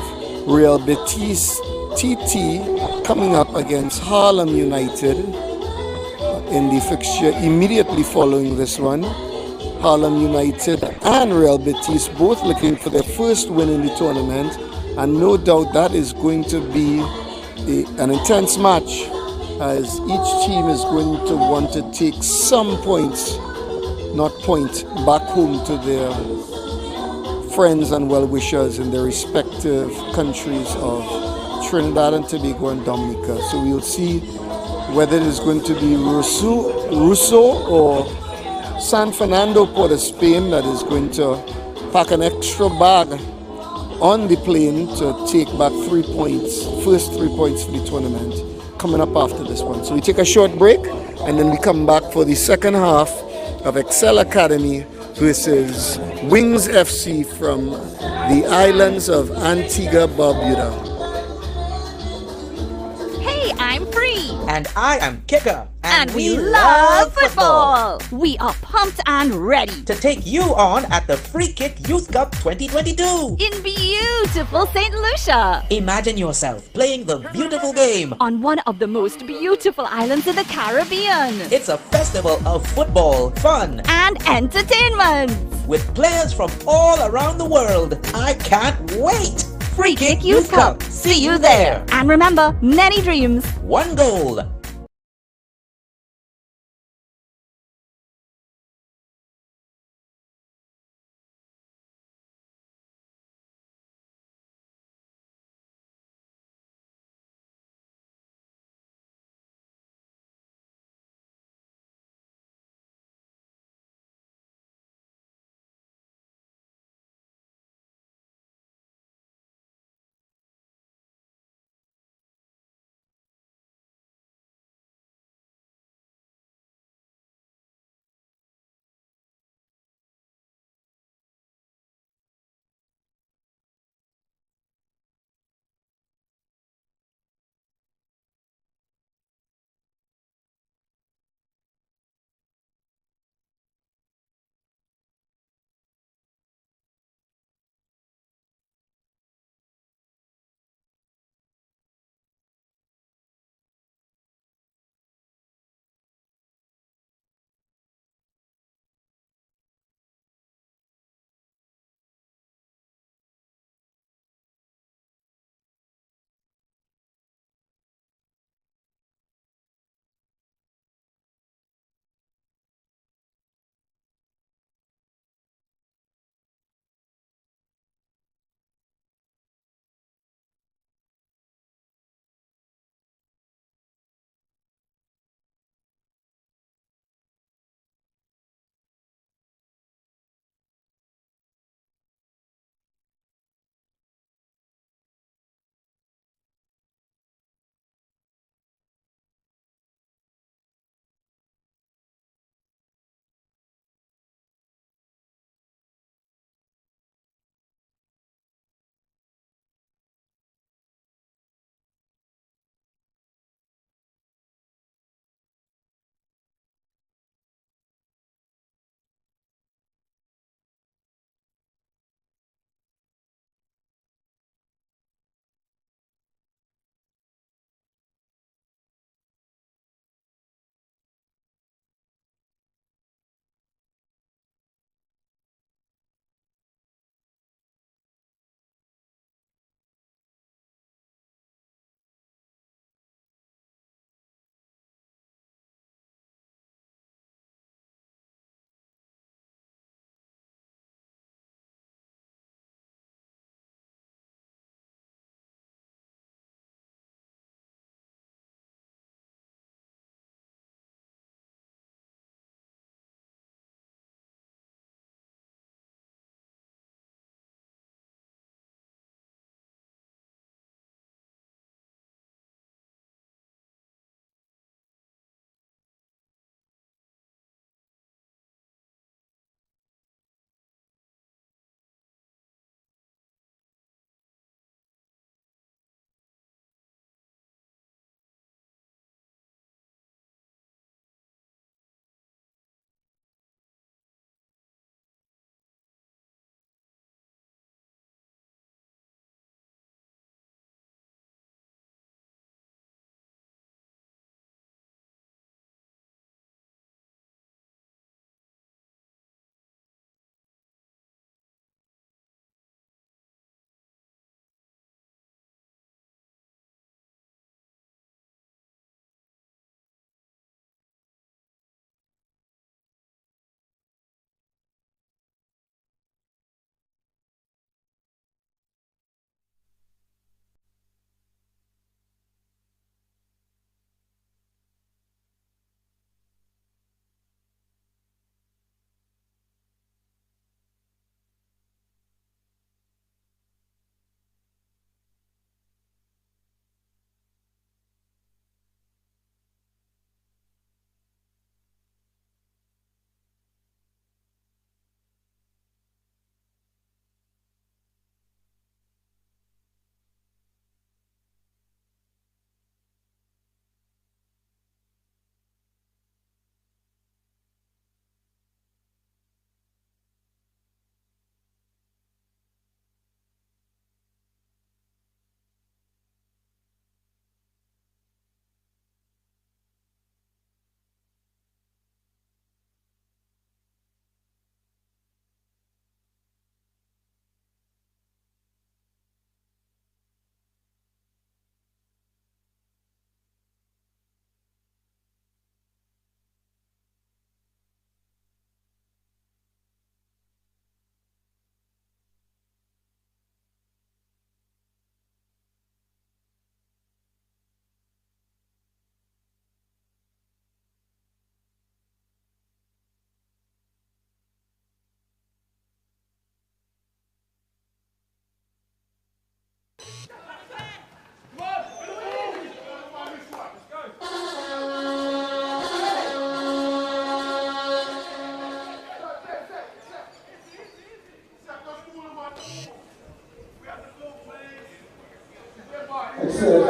Real Betis TT coming up against Harlem United in the fixture immediately following this one. Harlem United and Real Betis both looking for their first win in the tournament, and no doubt that is going to be an intense match, as each team is going to want to take some points, not point, back home to their friends and well-wishers in their respective countries of Trinidad and Tobago and Dominica. So we'll see whether it is going to be Rousseau or San Fernando, Port of Spain, that is going to pack an extra bag on the plane to take back 3 points, first 3 points for the tournament, coming up after this one. So we take a short break, and then we come back for the second half of Xcel Academy versus Wings FC from the islands of Antigua Barbuda. Hey, I'm Free. And I am Kicker. And we love football. We are pumped and ready to take you on at the Free Kick Youth Cup 2022 in beautiful St. Lucia. Imagine yourself playing the beautiful game on one of the most beautiful islands in the Caribbean. It's a festival of football, fun, and entertainment with players from all around the world. I can't wait. Free Kick Youth Cup. See you there. And remember, many dreams, one goal.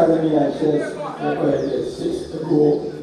Academy has just recorded 6 to go.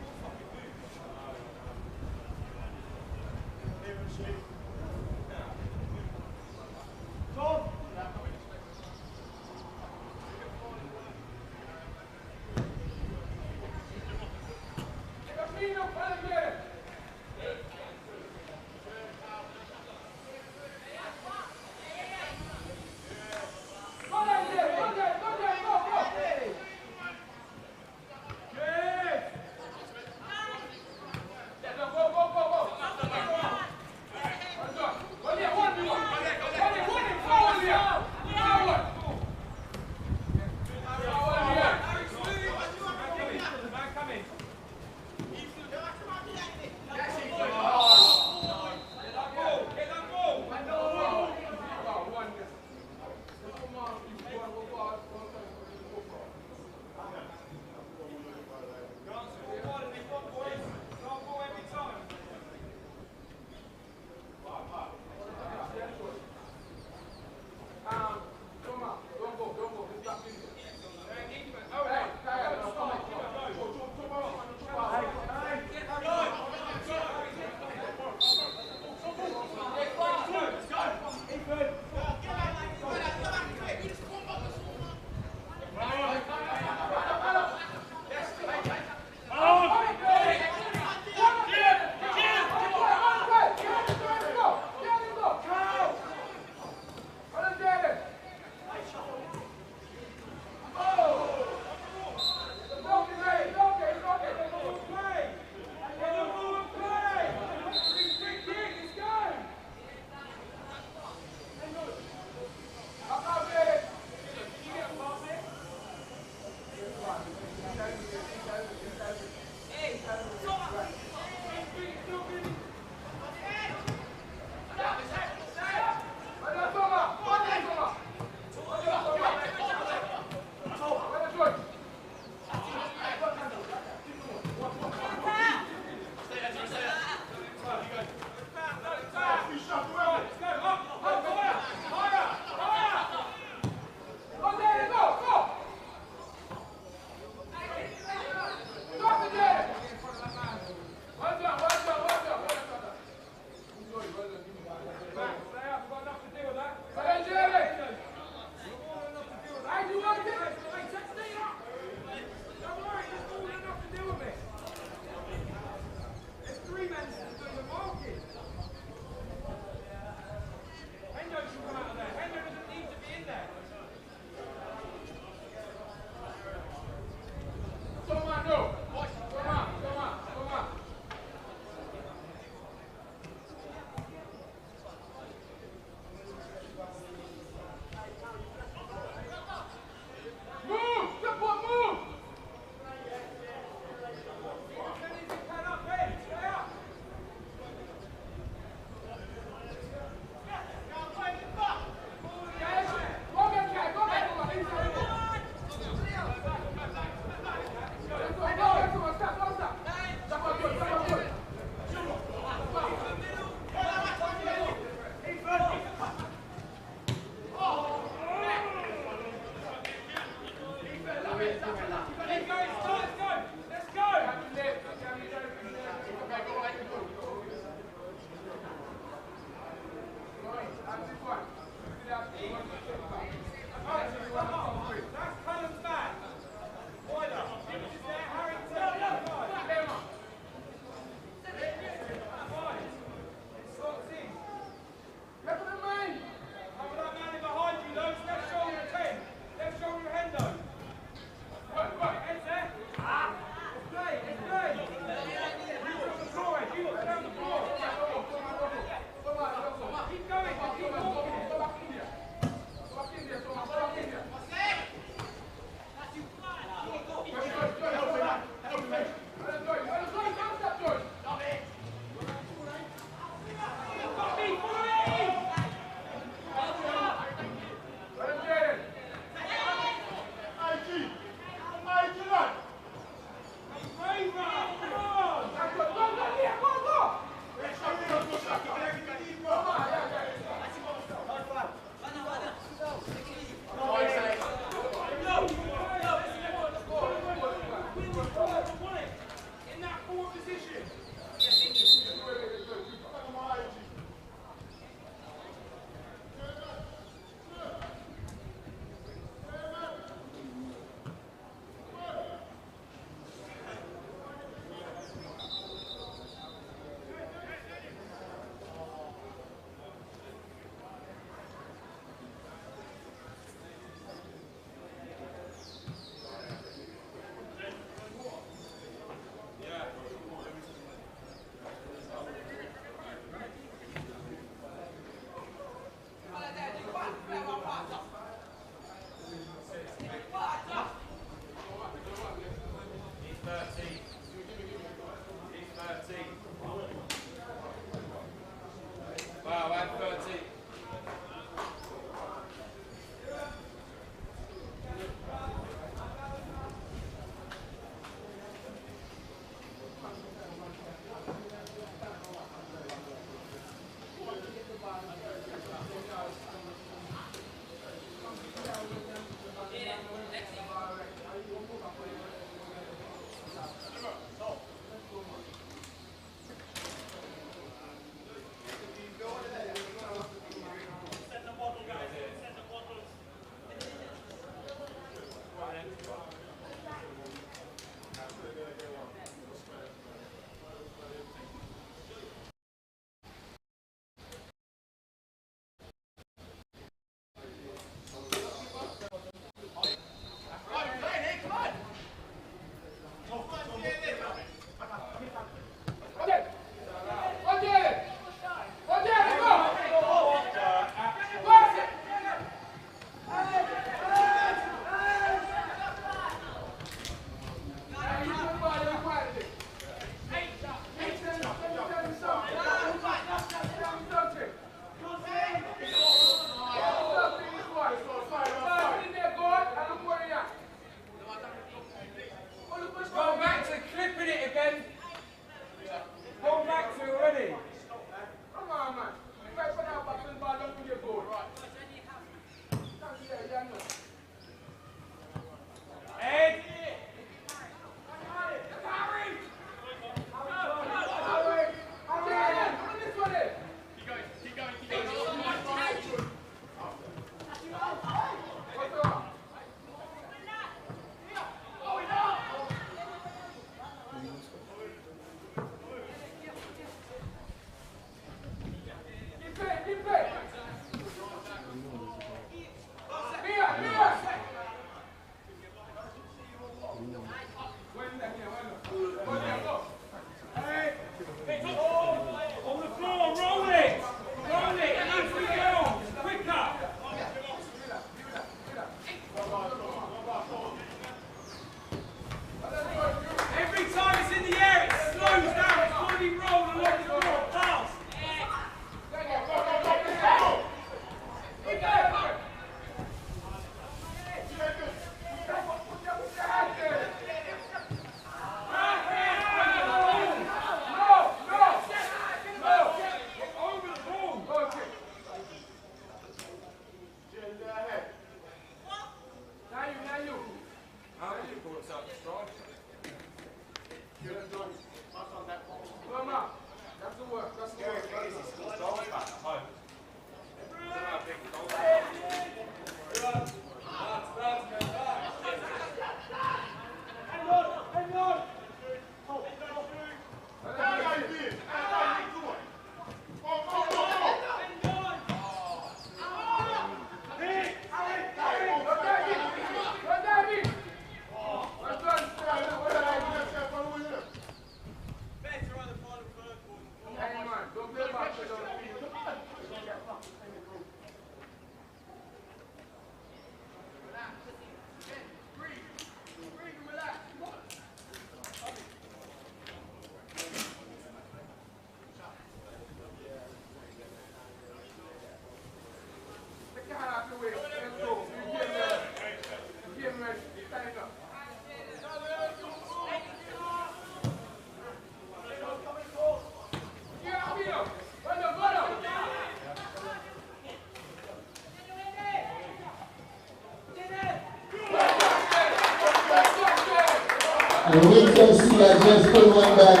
And we can see that just put one back.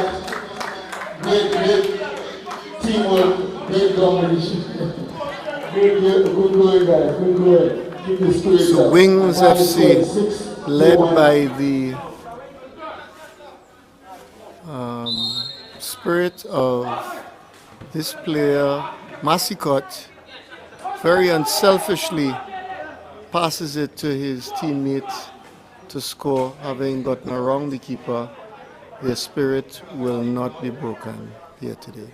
Great teamwork, great combination. Good going, guys. Good going. Keep the spirit So up. Wings Now FC, it's 6-1. led by the spirit of this player, Masicot, very unselfishly passes it to his teammate to score, having gotten around the keeper. Their spirit will not be broken here today.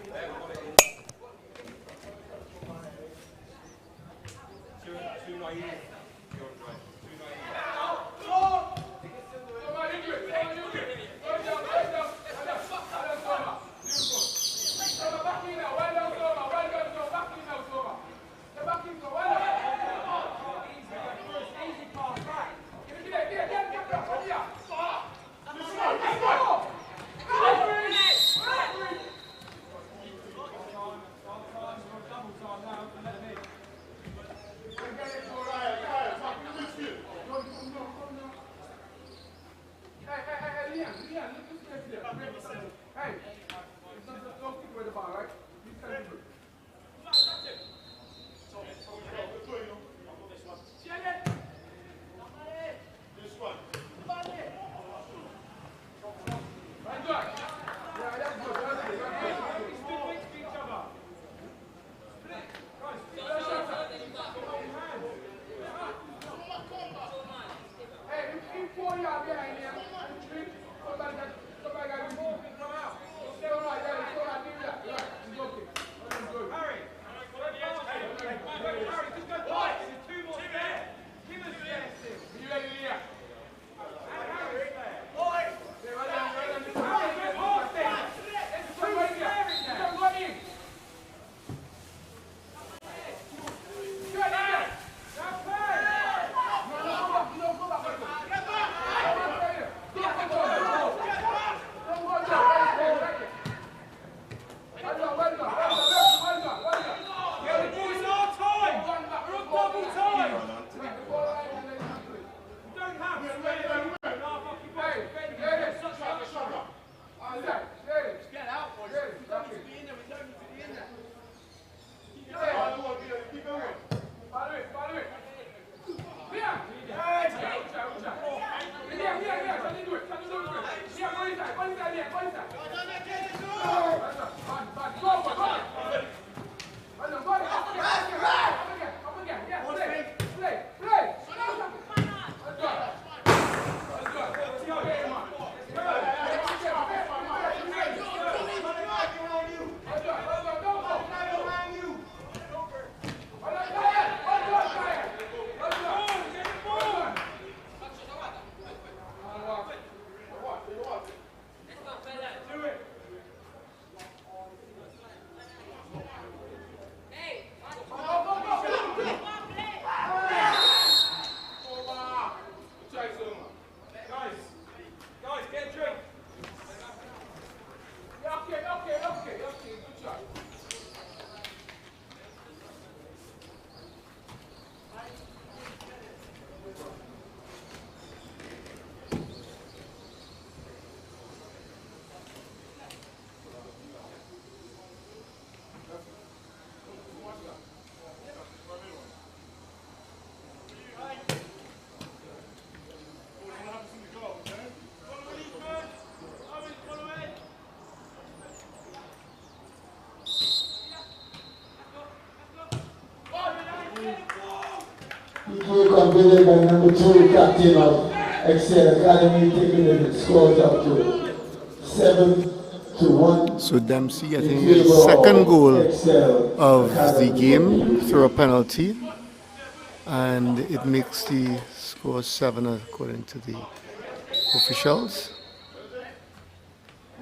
Conveyed by number 2, captain of Xcel Academy, taking the scores up to 7-1. So Dempsey, I think, his second goal of the game through a penalty, and it makes the score 7 according to the officials.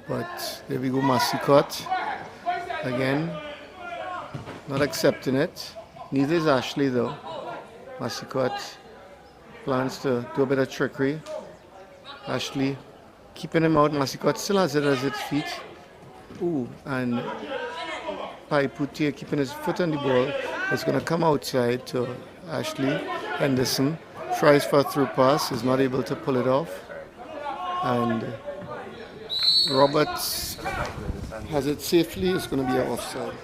But there we go, Masicot again, not accepting it. Neither is Ashley though. Masicot plans to do a bit of trickery. Ashley keeping him out. Masicot still has it at his feet. Ooh, and Paiputier keeping his foot on the ball. It's going to come outside to Ashley Henderson. Tries for a through pass, is not able to pull it off. And Roberts has it safely. It's going to be an offside.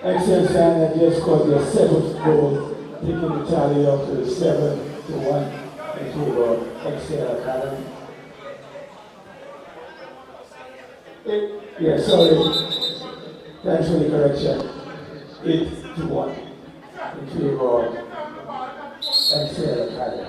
Xcel China just scored their 7th goal, taking the tally up to 7-1 in favor of Xcel Academy. Yeah, sorry. Thanks for the correction. 8-1 in favor of Xcel Academy.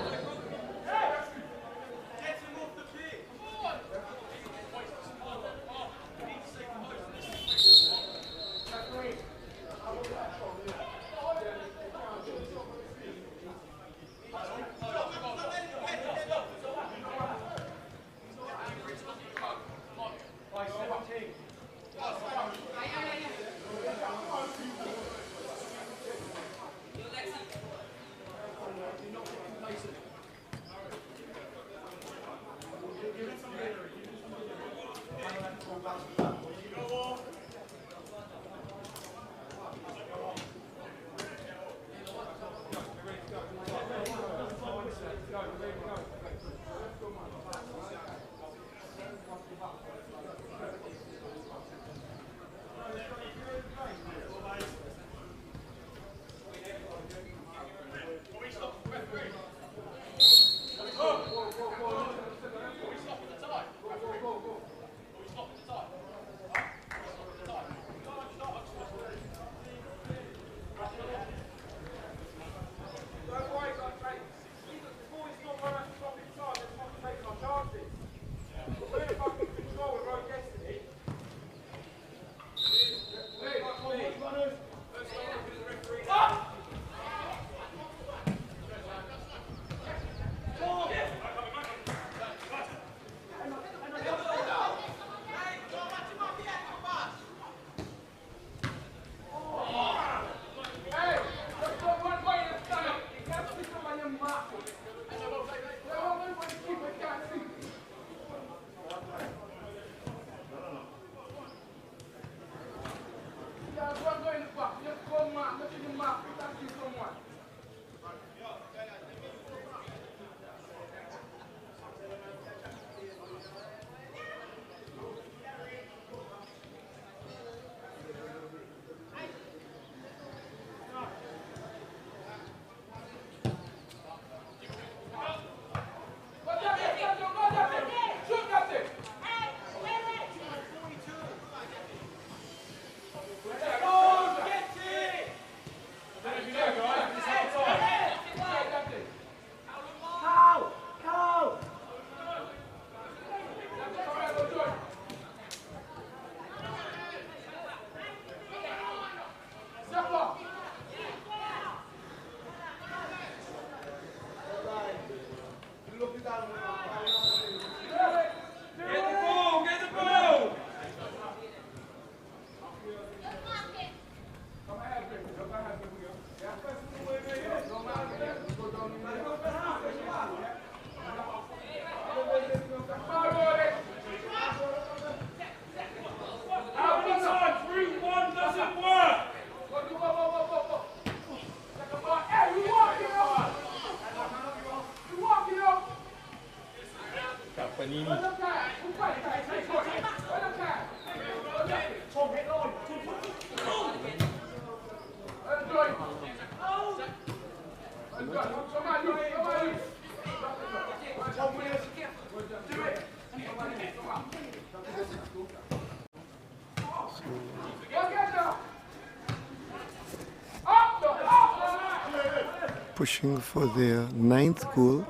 Pushing for their 9th goal.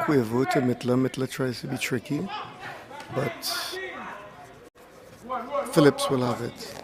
Cuervo to Mittler. Mittler tries to be tricky, but Phillips will have it.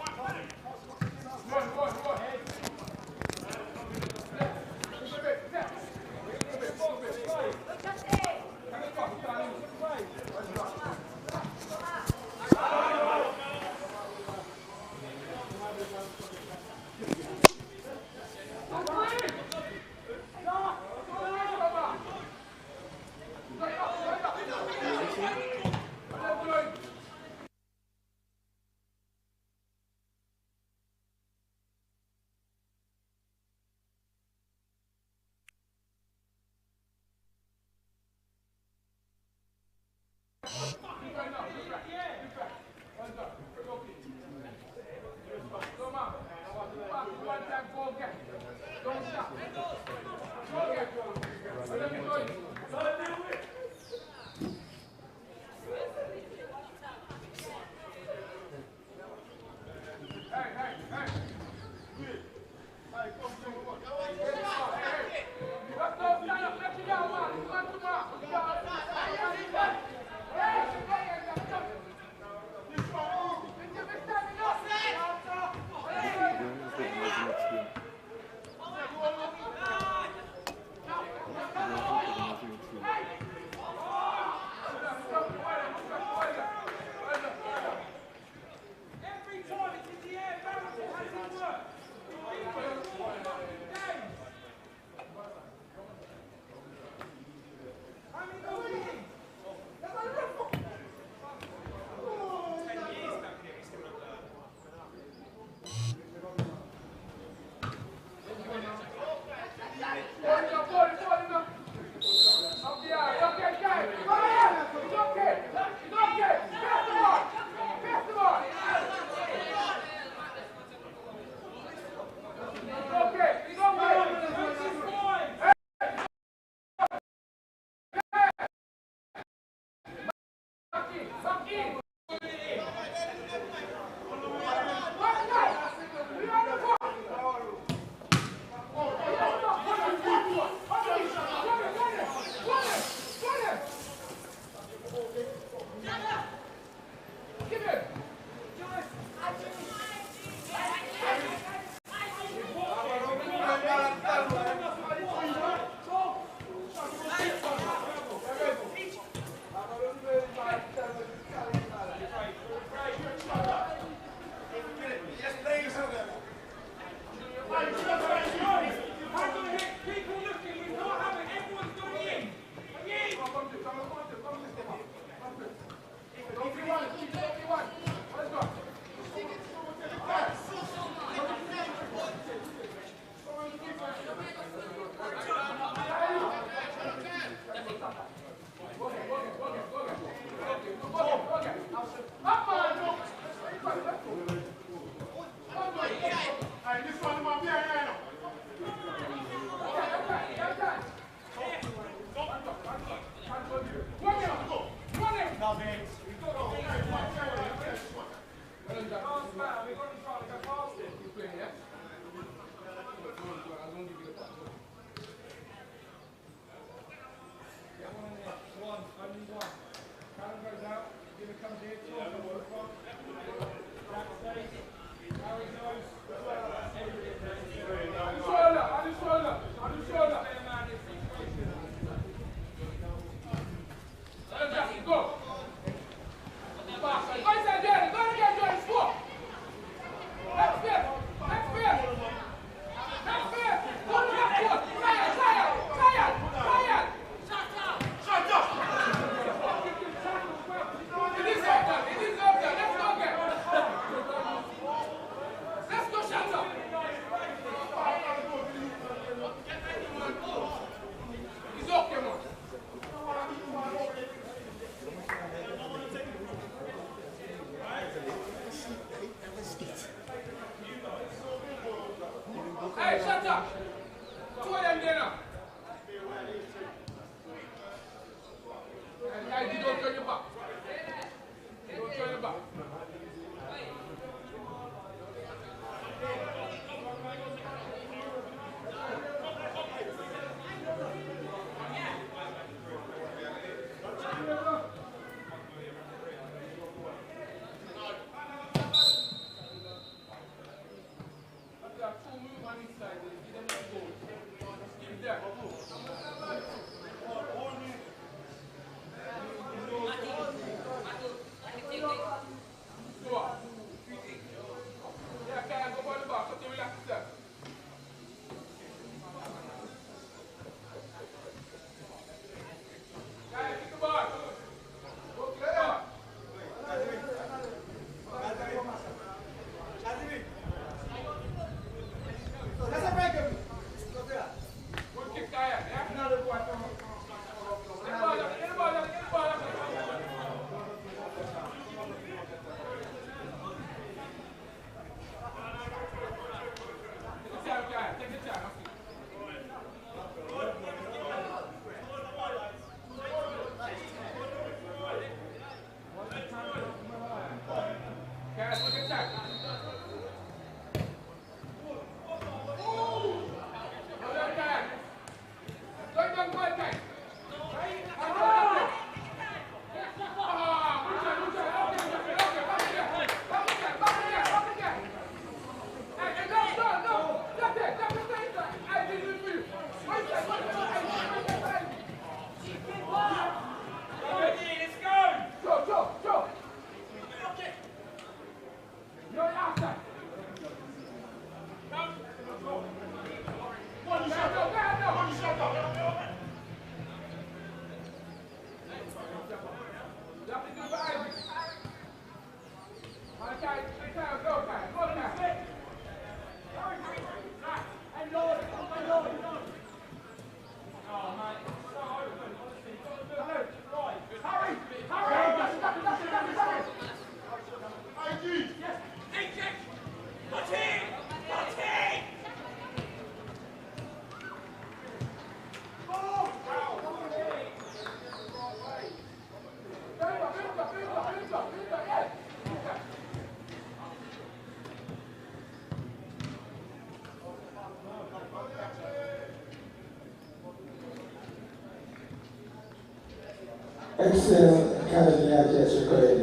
Xcel Academy has just recorded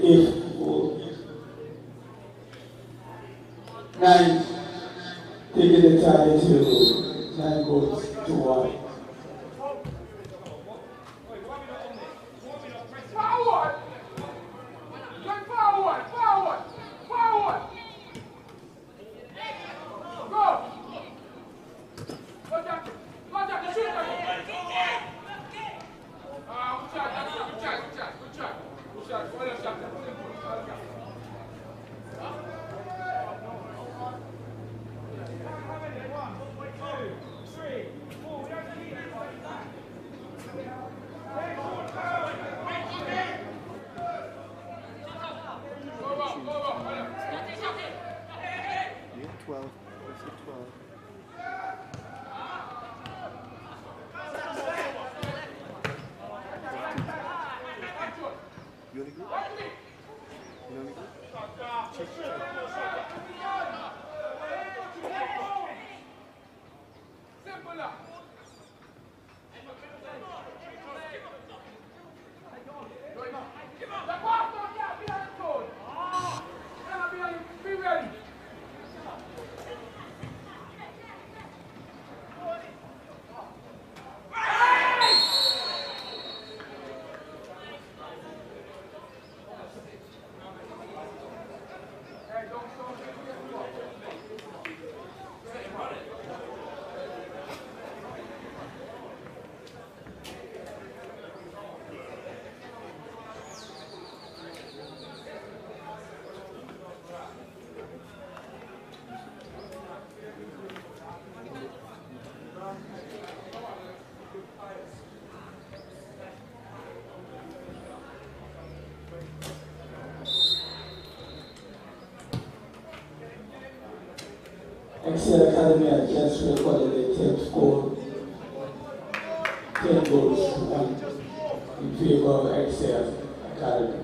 if nine taking the tie to 9 goals to 1. Forward! Going forward! Forward! Forward! Go! Go, Jack! Go, Jack! Shoot him! Good shot, good shot, good shot, good shot. Good shot. Well shot. Xcel Academy has just recorded a team score 10 goals to 1 in favor of Xcel Academy.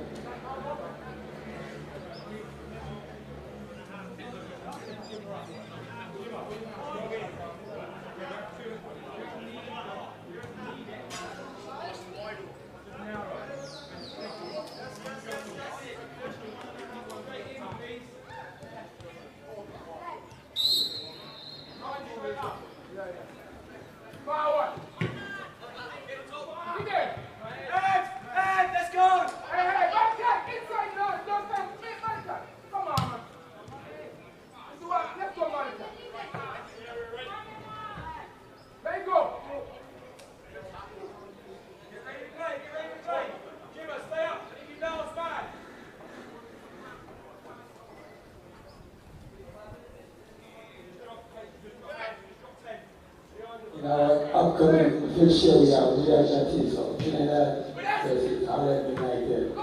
In our upcoming fixture, we have reaction teams of Trinidad versus Ireland United.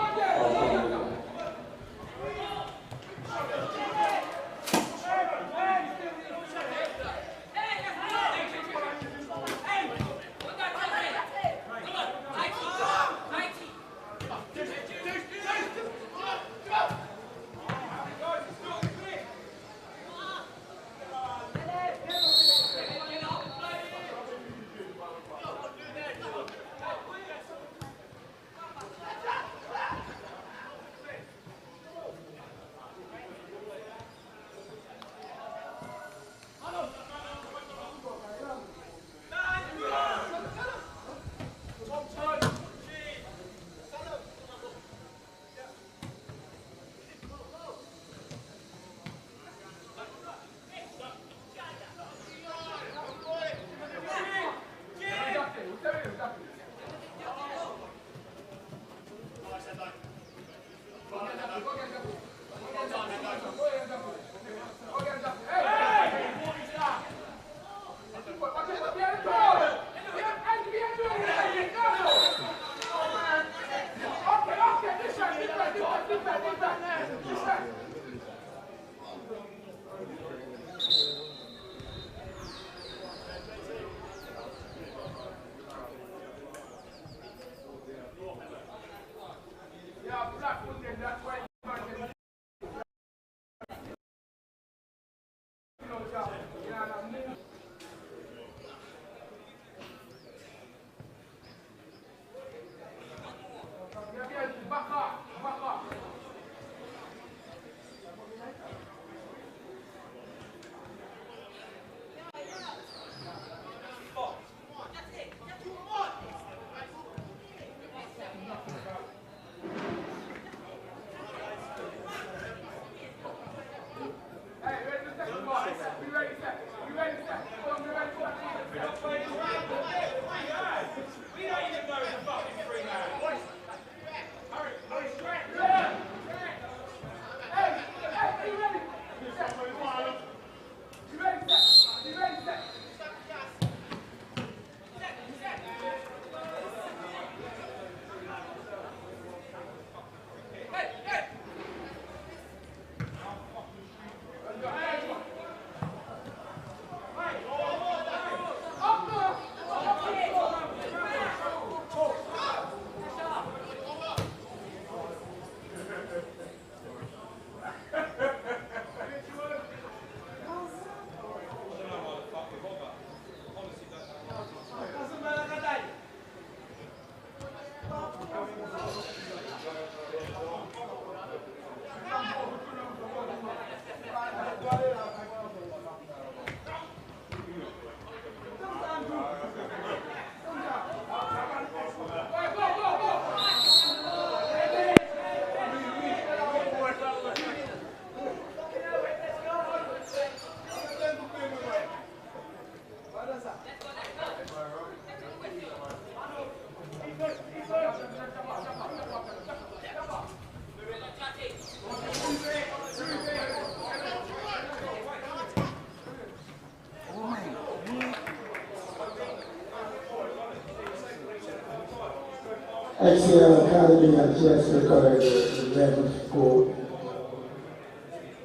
Xcel Academy has just recorded 11 goals,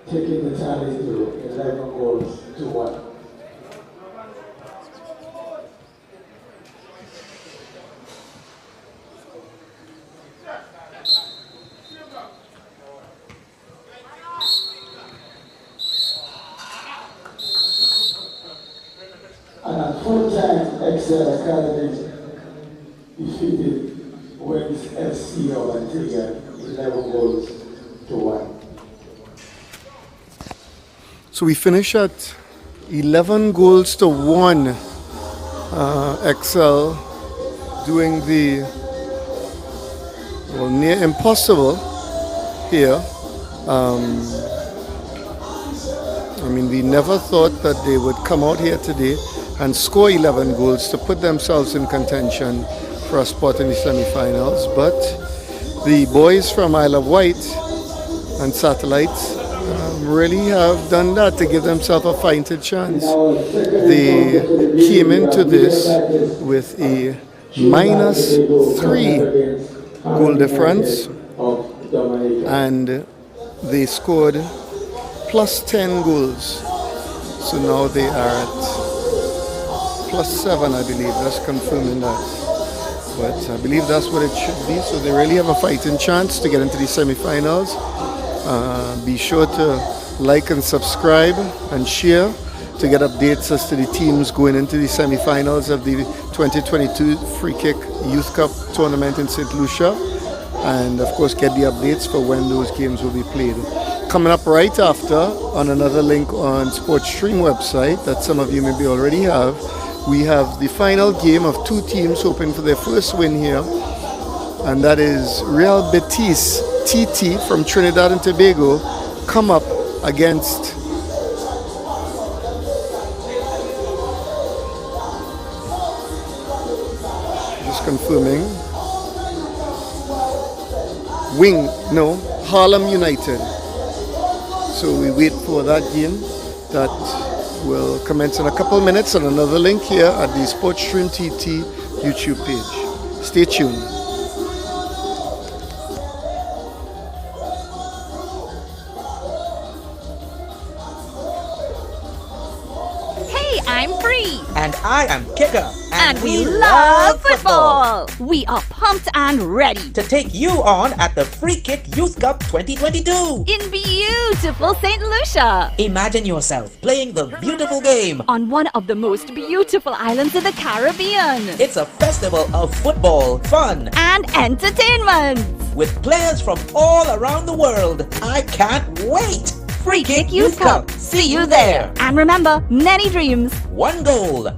taking the tally to 11 goals to 1. And at full time, Xcel Academy defeated Wings FC of Antigua 11 goals to 1. So we finish at 11 goals to 1. Xcel doing the near impossible here. I mean, we never thought that they would come out here today and score 11 goals to put themselves in contention for a spot in the semi-finals. But the boys from Isle of Wight and Satellites really have done that to give themselves a fighting chance. They came into this with a -3 goal difference, and they scored +10 goals. So now they are at +7, I believe. That's confirming that. But I believe that's what it should be. So they really have a fighting chance to get into the semi-finals. Be sure to like and subscribe and share to get updates as to the teams going into the semi-finals of the 2022 Free Kick Youth Cup tournament in St. Lucia. And of course get the updates for when those games will be played. Coming up right after, on another link on Sports Stream website that some of you maybe already have, we have the final game of two teams hoping for their first win here, and that is Real Betis TT from Trinidad and Tobago come up against just confirming Harlem United. So we wait for that game that will commence in a couple of minutes on another link here at the Sports Stream TT YouTube page. Stay tuned. Hey, I'm Free. And I am Kicker. And we love football. We are pumped and ready to take you on at the Free Kick Youth Cup 2022 in beautiful St. Lucia. Imagine yourself playing the beautiful game on one of the most beautiful islands in the Caribbean. It's a festival of football, fun, and entertainment with players from all around the world. I can't wait! Free Kick Youth Cup. See you there. And remember, many dreams, one goal.